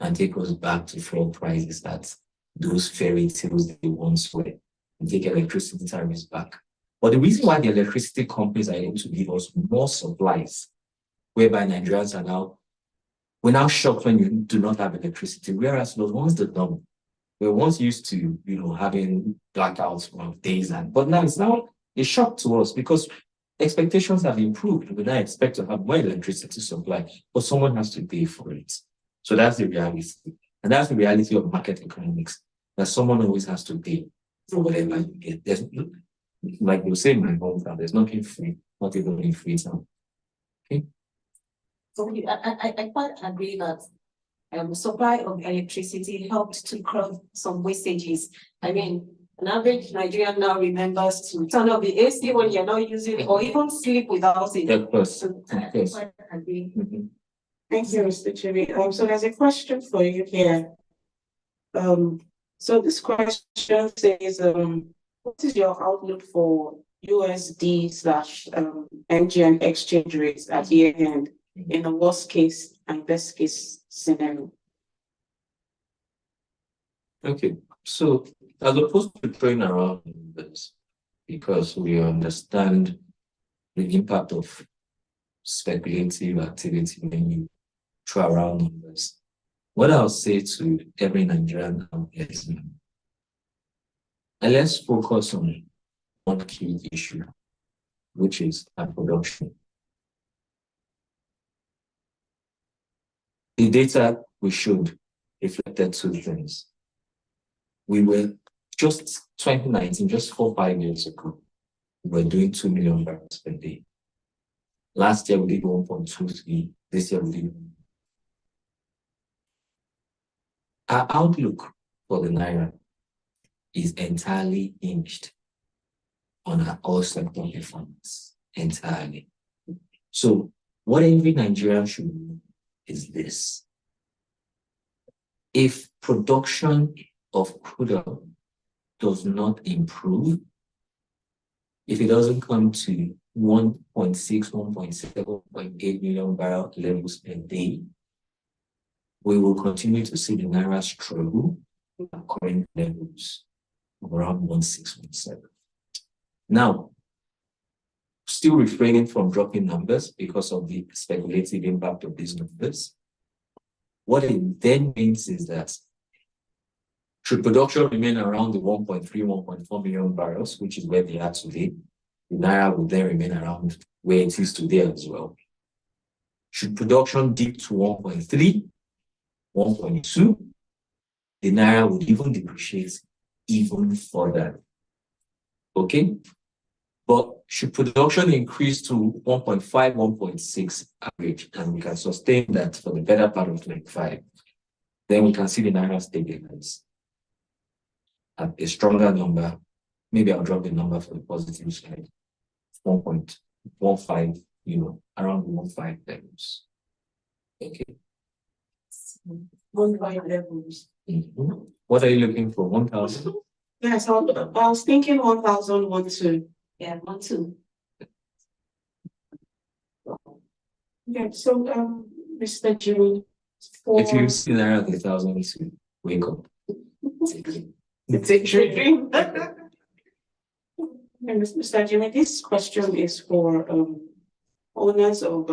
and take us back to fuel prices that those fairy tales they once were, and take electricity tariffs back. But the reason why the electricity companies are able to give us more supplies, whereby Nigerians we're now shocked when you do not have electricity, whereas those ones that don't, we're once used to, having blackouts for days, but now it's a shock to us because expectations have improved. We now expect to have more electricity supply, but someone has to pay for it. So that's the reality. And that's the reality of market economics, that someone always has to pay for whatever you get. There's, like you say in my hometown, there's nothing free, not even in free town. Okay? Okay, I quite agree that supply of electricity helped to curb some wastages. I mean, an average Nigerian now remembers to turn off the AC when you're not using it, or even sleep without it. Of course. So I quite agree. Mm-hmm. Thank you, Mr. Chibi. So there's a question for you here. So this question says, What is your outlook for USD/NGN exchange rates at year end in the worst case and best case scenario? Okay, so as opposed to throwing around numbers, because we understand the impact of speculative activity when you throw around numbers, what I'll say to every Nigerian out there is, and let's focus on one key issue, which is our production. The data we showed reflected two things. We were just 2019, just 4 or 5 years ago, we were doing 2 million barrels per day. Last year we did 1.23. This year we did. Our outlook for the Naira is entirely hinged on our oil sector performance, entirely. So what every Nigerian should know is this. If production of crude oil does not improve, if it doesn't come to 1.6, 1.7, 1.8 million barrel levels per day, we will continue to see the Naira struggle at current levels of around 1.6, 1.7. Now, still refraining from dropping numbers because of the speculative impact of these numbers, what it then means is that should production remain around the 1.3, 1.4 million barrels, which is where they are today, the Naira will then remain around where it is today as well. Should production dip to 1.3, 1.2, the Naira would even depreciate even further. Okay? But should production increase to 1.5, 1.6 average, and we can sustain that for the better part of 25, then we can see the Naira stabilize at a stronger number. Maybe I'll drop the number for the positive side, 1.15, around 1.5 levels. Okay. 1.5 levels. What are you looking for? 1,000? Yes, I was thinking 1,000, 1,2. Yeah, 1,2. Yeah, so Mr. Jimmy, If you see Naira at 1,000, to wake up. It's a dream. And Mr. Jimmy, this question is for owners of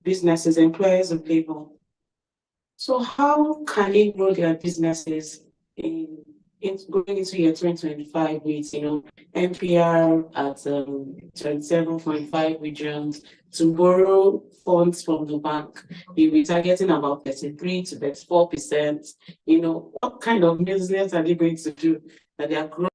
businesses, employers of labor. So how can they grow their businesses in going into year 2025 with NPR at 27.5 regions to borrow funds from the bank? You'll be targeting about 33 to 34%. What kind of business are they going to do that they are growing?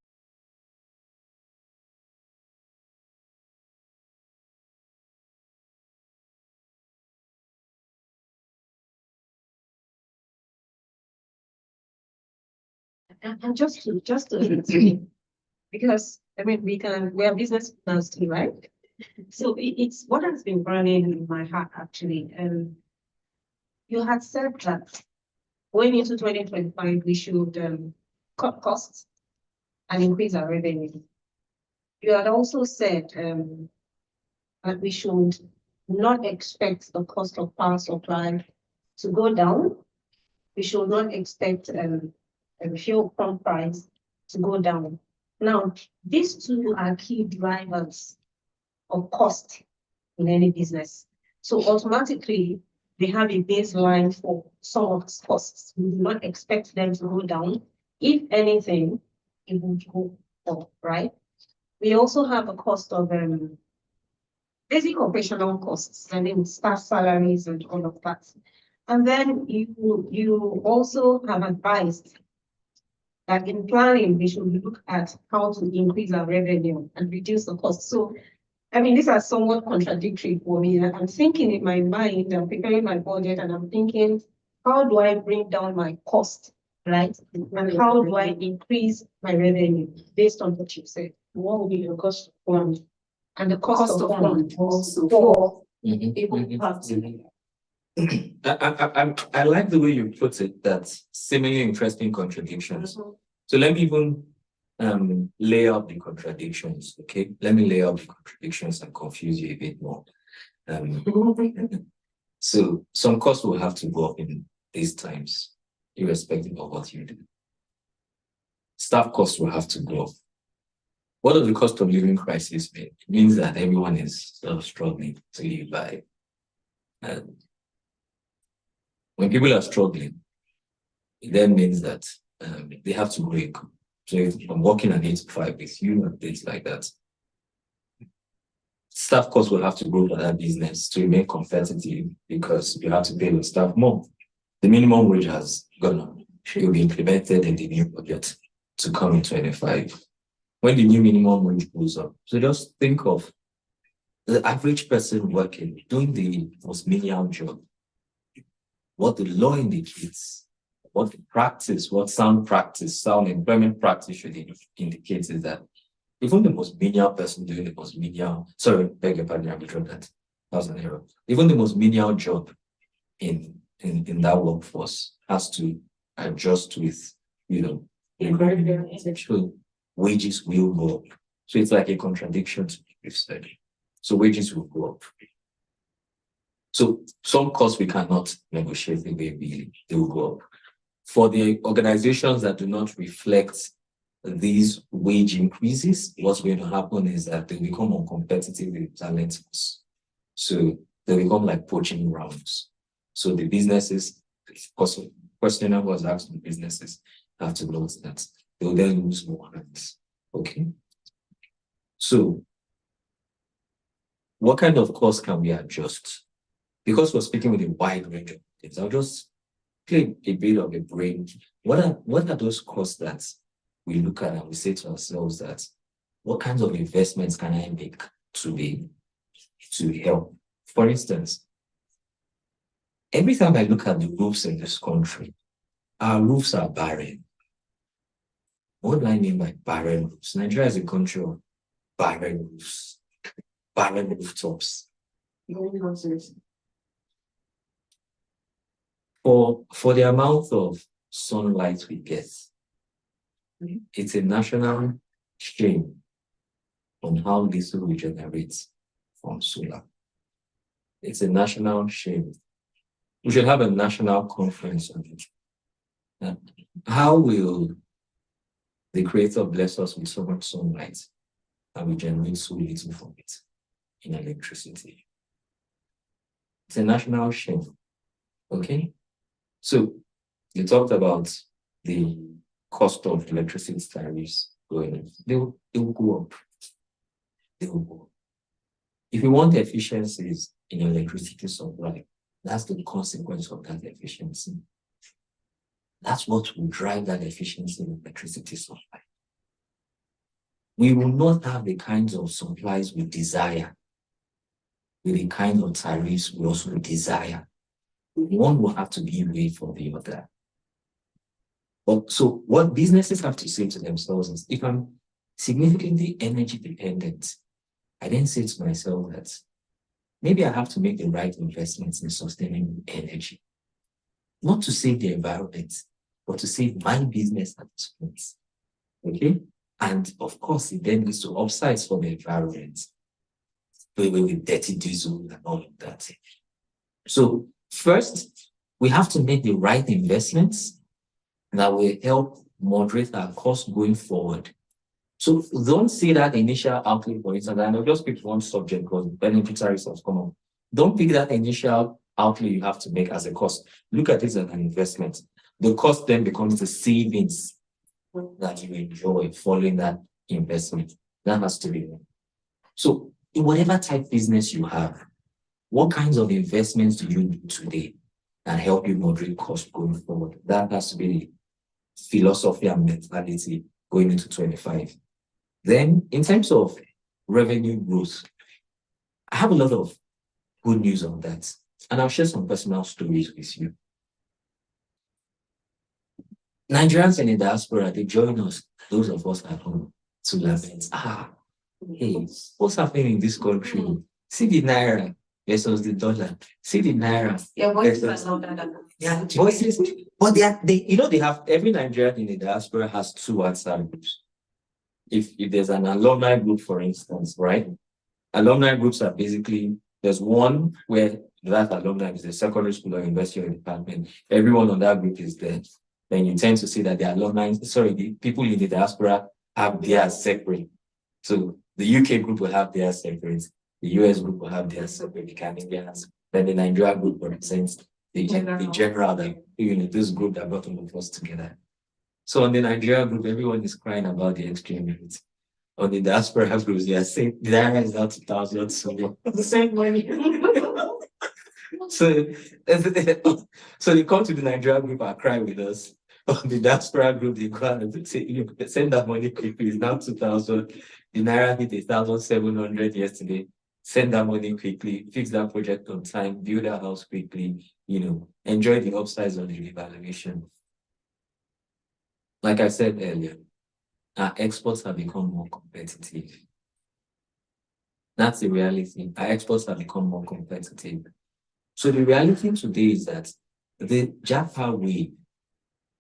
And just to because we are business plans too, right? So it's what has been running in my heart actually. You had said that going into 2025 we should cut costs and increase our revenue. You had also said that we should not expect the cost of power supply to go down. We should not expect fuel pump price to go down. Now, these two are key drivers of cost in any business. So automatically, they have a baseline for some of these costs. We do not expect them to go down. If anything, it would go up, right? We also have a cost of basic operational costs, staff salaries and all of that. And then you also have advised that in planning, we should look at how to increase our revenue and reduce the cost. So, these are somewhat contradictory for me. I'm thinking in my mind, I'm preparing my budget and I'm thinking, how do I bring down my cost, right? And how do I increase my revenue based on what you said? What will be the cost of fund? And the cost of fund also for I like the way you put it, that seemingly interesting contradictions. So let me even lay out the contradictions, okay? Let me lay out the contradictions and confuse you a bit more. So some costs will have to go up in these times, irrespective of what you do. Staff costs will have to go up. What does the cost of living crisis mean? It means that everyone is sort of struggling to live by. And when people are struggling, it then means that they have to break. So if I'm working an 8 to 5 with you and things like that, staff costs will have to grow for that business to remain competitive because you have to pay the staff more. The minimum wage has gone up. It will be implemented in the new budget to come in 25. When the new minimum wage goes up. So just think of the average person working, doing the most menial job, what the law indicates, what the practice, what sound employment practice should indicate is that even the most menial person doing the most menial, sorry, beg your pardon, I withdraw that. That was an error. Even the most menial job in that workforce has to adjust with, actual wages will go up. So it's like a contradiction to what we've said. So wages will go up. So some costs we cannot negotiate the way they will go up. For the organizations that do not reflect these wage increases, what's going to happen is that they become uncompetitive with talent. So they become like poaching grounds. So the businesses, because questioner was asked, the businesses have to note that they will then lose more hands. Okay. So what kind of costs can we adjust? Because we're speaking with a wide range of things, I'll just play a bit of a brain. What are those costs that we look at and we say to ourselves that what kinds of investments can I make to help? For instance, every time I look at the roofs in this country, our roofs are barren. What do I mean by barren roofs? Nigeria is a country of barren roofs, barren rooftops. For the amount of sunlight we get, it's a national shame on how little we generate from solar. It's a national shame. We should have a national conference on it. How will the Creator bless us with so much sunlight and we generate so little from it in electricity? It's a national shame. Okay? So you talked about the cost of electricity tariffs going up. They will go up. They will go up. If you want efficiencies in electricity supply, that's the consequence of that efficiency. That's what will drive that efficiency in electricity supply. We will not have the kinds of supplies we desire with the kind of tariffs we also desire. One will have to give way for the other. But so what businesses have to say to themselves is, if I'm significantly energy dependent, I then say to myself that maybe I have to make the right investments in sustainable energy. Not to save the environment, but to save my business at this point. Okay? And of course, it then leads to upsides for the environment. With dirty diesel and all of that. So first, we have to make the right investments that will help moderate our costs going forward. So don't see that initial outlay, for instance, and I'll just pick one subject because energy tariffs have come up. Don't pick that initial outlay you have to make as a cost. Look at it as an investment. The cost then becomes the savings that you enjoy following that investment. That has to be done. So in whatever type business you have, what kinds of investments do you do today that help you moderate costs going forward? That has to be the philosophy and mentality going into 25. Then, in terms of revenue growth, I have a lot of good news on that. And I'll share some personal stories with you. Nigerians in the diaspora, they join us, those of us at home, to lament, hey, what's happening in this country? See the Naira versus the dollar. See the Naira. Your voices are not that. Yeah, voices. But they have, every Nigerian in the diaspora has 2 WhatsApp groups. if there's an alumni group, for instance, right? Alumni groups are basically, there's one where that alumni is a secondary school or university or department. Everyone on that group is there. Then you tend to see that the alumni, sorry, the people in the diaspora have theirs separate. So the UK group will have theirs separate. The US group will have theirs separate. The Canadians. Then the Nigeria group represents the general that, this group that brought all of us together. So on the Nigeria group, everyone is crying about the exchange rate. On the diaspora groups, they are saying the naira is now 2,000, so the same money. So they come to the Nigeria group and cry with us. On the diaspora group, they go and say, send that money quickly. It's now 2,000. The naira hit 1,700 yesterday. Send that money quickly, fix that project on time, build that house quickly, enjoy the upsides of the revaluation. Like I said earlier, our exports have become more competitive. That's the reality. Our exports have become more competitive. So the reality today is that the Japa way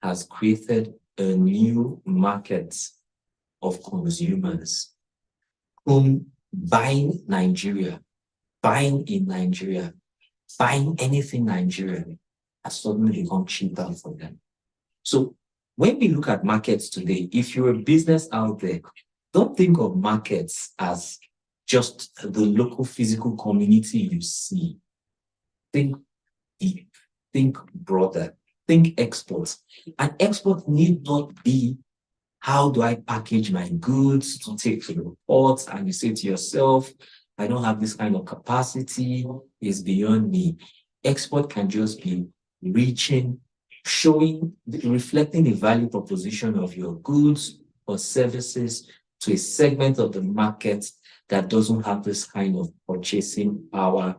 has created a new market of consumers whom buying Nigeria, buying in Nigeria, buying anything Nigerian has suddenly become cheaper for them. So when we look at markets today, if you're a business out there, don't think of markets as just the local physical community you see. Think deep, think broader, think exports. And export need not be, how do I package my goods to take to the ports? And you say to yourself, I don't have this kind of capacity, it's beyond me. Export can just be reaching, showing, reflecting the value proposition of your goods or services to a segment of the market that doesn't have this kind of purchasing power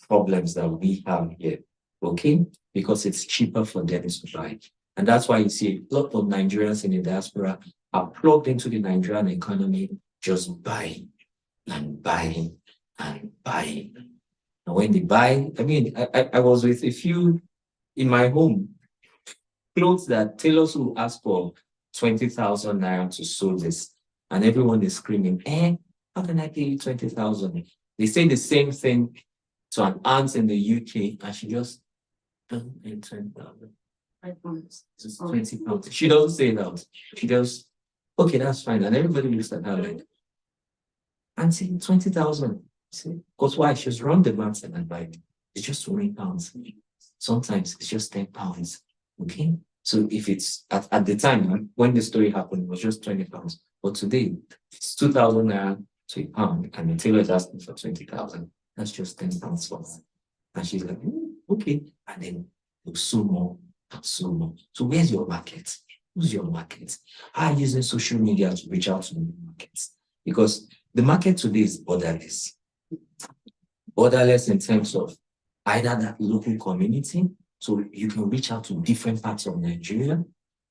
problems that we have here, okay? Because it's cheaper for them to buy. And that's why you see a lot of Nigerians in the diaspora are plugged into the Nigerian economy, just buying and buying and buying. And when they buy, I was with a few in my home, clothes that tailors will ask for 20,000 naira to sew this. And everyone is screaming, how can I pay you 20,000? They say the same thing to an aunt in the UK, and she just doesn't pay 20,000. It's 20 pounds. She doesn't say that. She does, okay, that's fine. And everybody looks at her like, and saying 20,000. Because why? She's run the maths and I'm like, it's just 20 pounds. Sometimes it's just 10 pounds. Okay. So if it's at the time when the story happened, it was just 20 pounds. But today it's 2,000 naira to a pound, and the tailor is asking for 20,000. That's just 10 pounds for her. And she's like, okay. And then we'll sew more and sew more. So where's your market? Who's your market? How are you using social media to reach out to the markets? Because the market today is borderless. Borderless in terms of either that local community, so you can reach out to different parts of Nigeria,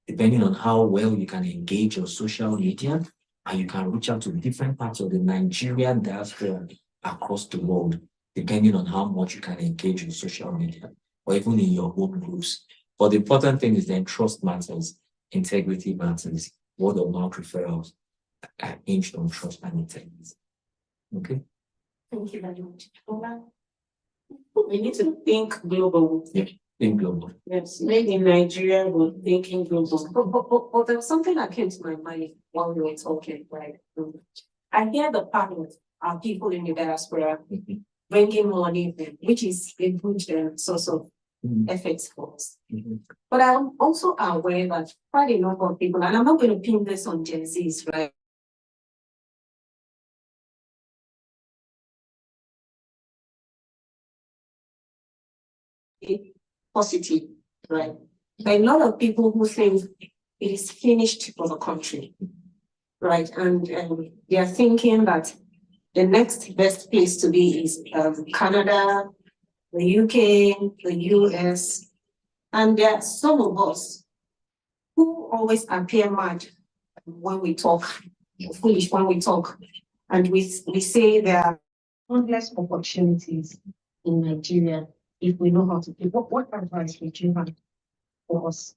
depending on how well you can engage your social media, and you can reach out to different parts of the Nigerian diaspora across the world, depending on how much you can engage in social media, or even in your home groups. But the important thing is then trust matters, integrity matters, word of mouth referrals are hinged on trust and integrity. Okay? Thank you very much. We need to think global. Yeah, think global. Yes, made in Nigeria, but thinking global. But there was something that came to my mind while we were talking, right? I hear the part of people in the diaspora bringing money in, which is a good source of effects for us. But I'm also aware that quite a number of people, and I'm not going to pin this on Gen Zs, right? Positive, right? There are a lot of people who think it is finished for the country, right? And they are thinking that the next best place to be is Canada, the UK, the US, and there are some of us who always appear mad when we talk, foolish when we talk, and we say there are countless opportunities in Nigeria if we know how to do. What advice would you have for us?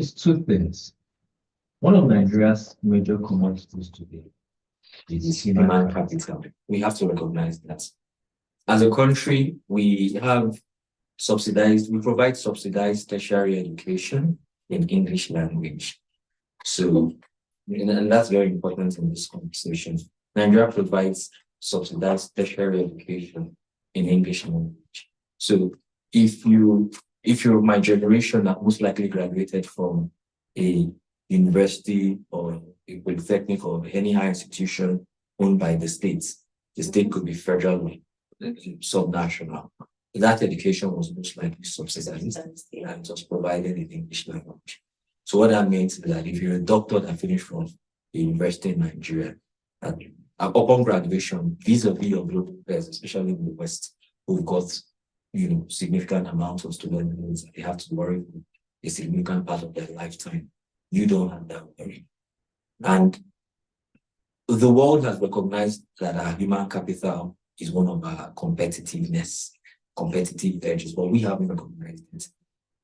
It's two things. One of Nigeria's major commodities today is Human capital. We have to recognize that. As a country, we provide subsidized tertiary education in English language. So, and that's very important in this conversation. Nigeria provides subsidized tertiary education in English language. So if you're my generation that most likely graduated from a university or a polytechnic or any higher institution owned by the state could be federal or subnational. That education was most likely subsidized and it was provided in English language. So what that means is that if you're a doctor that finished from a university in Nigeria, upon graduation, vis-a-vis your global peers, especially in the West, who've got significant amounts of student loans that they have to worry with a significant part of their lifetime, you don't have that worry. And the world has recognized that our human capital is one of our competitive edges, but we haven't recognized it.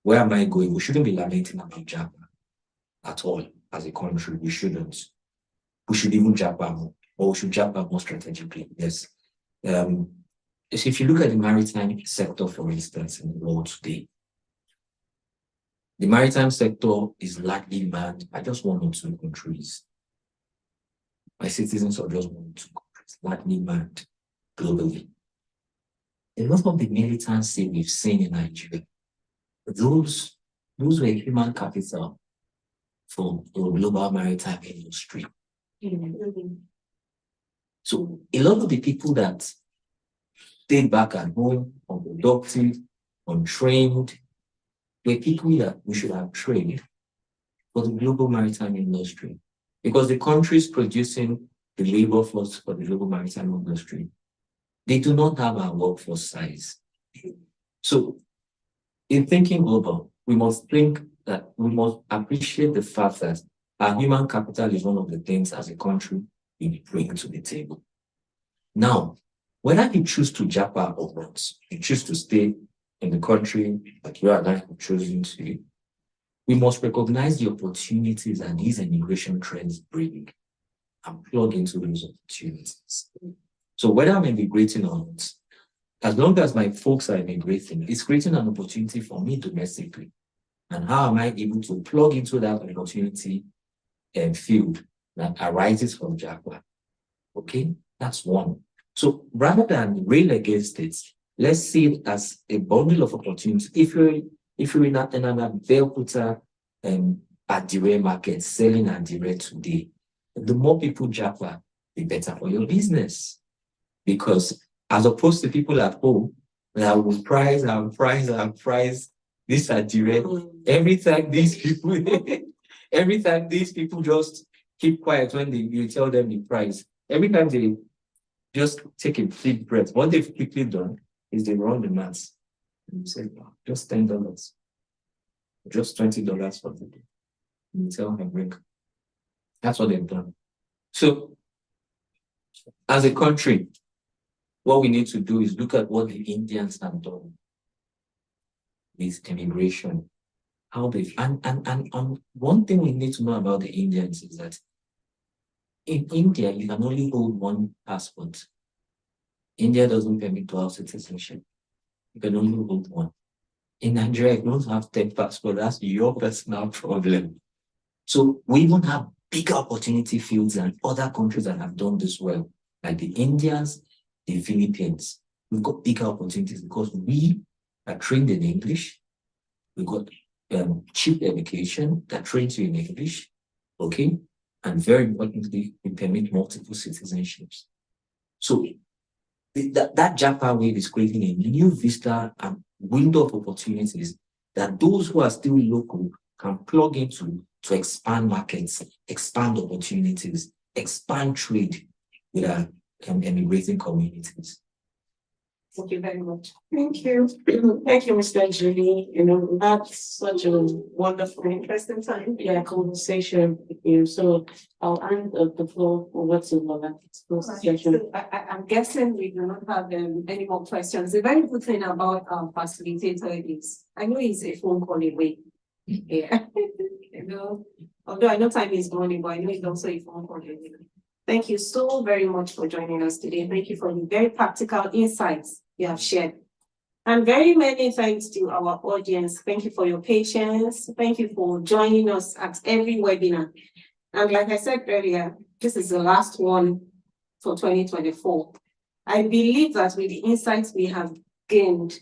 Where am I going? We shouldn't be lamenting about Japan at all as a country. We shouldn't. We should even Japan more, or we should Japan more strategically. Yes. So if you look at the maritime sector, for instance, in the world today, the maritime sector is largely manned by just one or two countries. My citizens are just one or two countries, largely manned globally. A lot of the militancy we've seen in Nigeria, those were human capital for the global maritime industry. So a lot of the people that stayed back at home, unproductive, untrained, were people that we should have trained for the global maritime industry. Because the countries producing the labor force for the global maritime industry, they do not have our workforce size. So in thinking global, we must appreciate the fact that our human capital is one of the things as a country we bring to the table. Now, whether you choose to Japan or not, you choose to stay in the country like you and I have chosen to, we must recognize the opportunities that these immigration trends bring and plug into those opportunities. So whether I'm immigrating or not, as long as my folks are immigrating, it's creating an opportunity for me domestically. And how am I able to plug into that opportunity and field that arises from Japan? Okay, that's one. So rather than rail against it, let's see it as a bundle of opportunities. If you're in an Abeokuta Adire market selling Adire today, the more people Japan, the better for your business. Because as opposed to people at home that will price this Adire, every time these people just keep quiet when you tell them the price, every time they just take a deep breath, what they've quickly done is they run the maths. And you say, oh, just $10, just $20 for the day. And you tell them, break. That's what they've done. So, as a country, what we need to do is look at what the Indians have done with immigration. How they've and one thing we need to know about the Indians is that in India, you can only hold one passport. India doesn't permit dual citizenship. You can only hold one. In Nigeria, if you don't have 10 passports, that's your personal problem. So we even have bigger opportunity fields than other countries that have done this well, like the Indians, the Philippines. We've got bigger opportunities because we are trained in English. We've got cheap education that trains you in English, okay? And very importantly, we permit multiple citizenships. So that Japan wave is creating a new vista and window of opportunities that those who are still local can plug into to expand markets, expand opportunities, expand trade with our immigrating communities. Thank you very much. Thank you. Thank you, Mr. Julie. That's such a wonderful, interesting time. Yeah, conversation with you. So I'll hand the floor over to Lola. So I'm guessing we do not have any more questions. The very good thing about our facilitator is, I know he's a phone call away. Yeah. Although I know time is money, but I know it's also a phone call. Thank you so very much for joining us today. Thank you for the very practical insights you have shared. And very many thanks to our audience. Thank you for your patience. Thank you for joining us at every webinar. And like I said earlier, this is the last one for 2024. I believe that with the insights we have gained,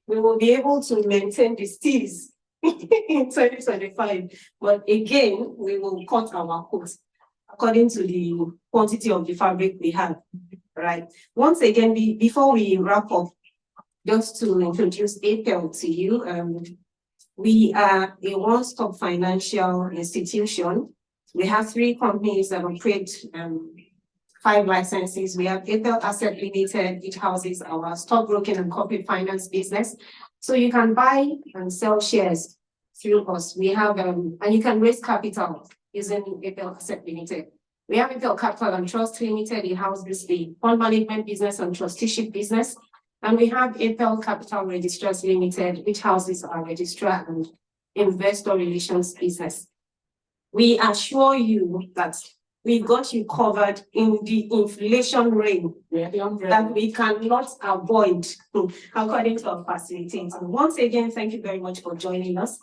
we will be able to maintain the steez in 2025. But again, we will cut our costs according to the quantity of the fabric we have, right? Once again, before we wrap up, just to introduce Apel to you, we are a one-stop financial institution. We have 3 companies that operate 5 licenses. We have Apel Asset Limited, which houses our stockbroking and corporate finance business. So you can buy and sell shares through us. We have, and you can raise capital using Apel Asset Limited. We have Apel Capital and Trust Limited. It houses the fund management business and trusteeship business. And we have Apel Capital Registrars Limited, which houses our registrar and investor relations business. We assure you that we've got you covered in the inflation rain that we cannot avoid according to our facilities. And once again, thank you very much for joining us.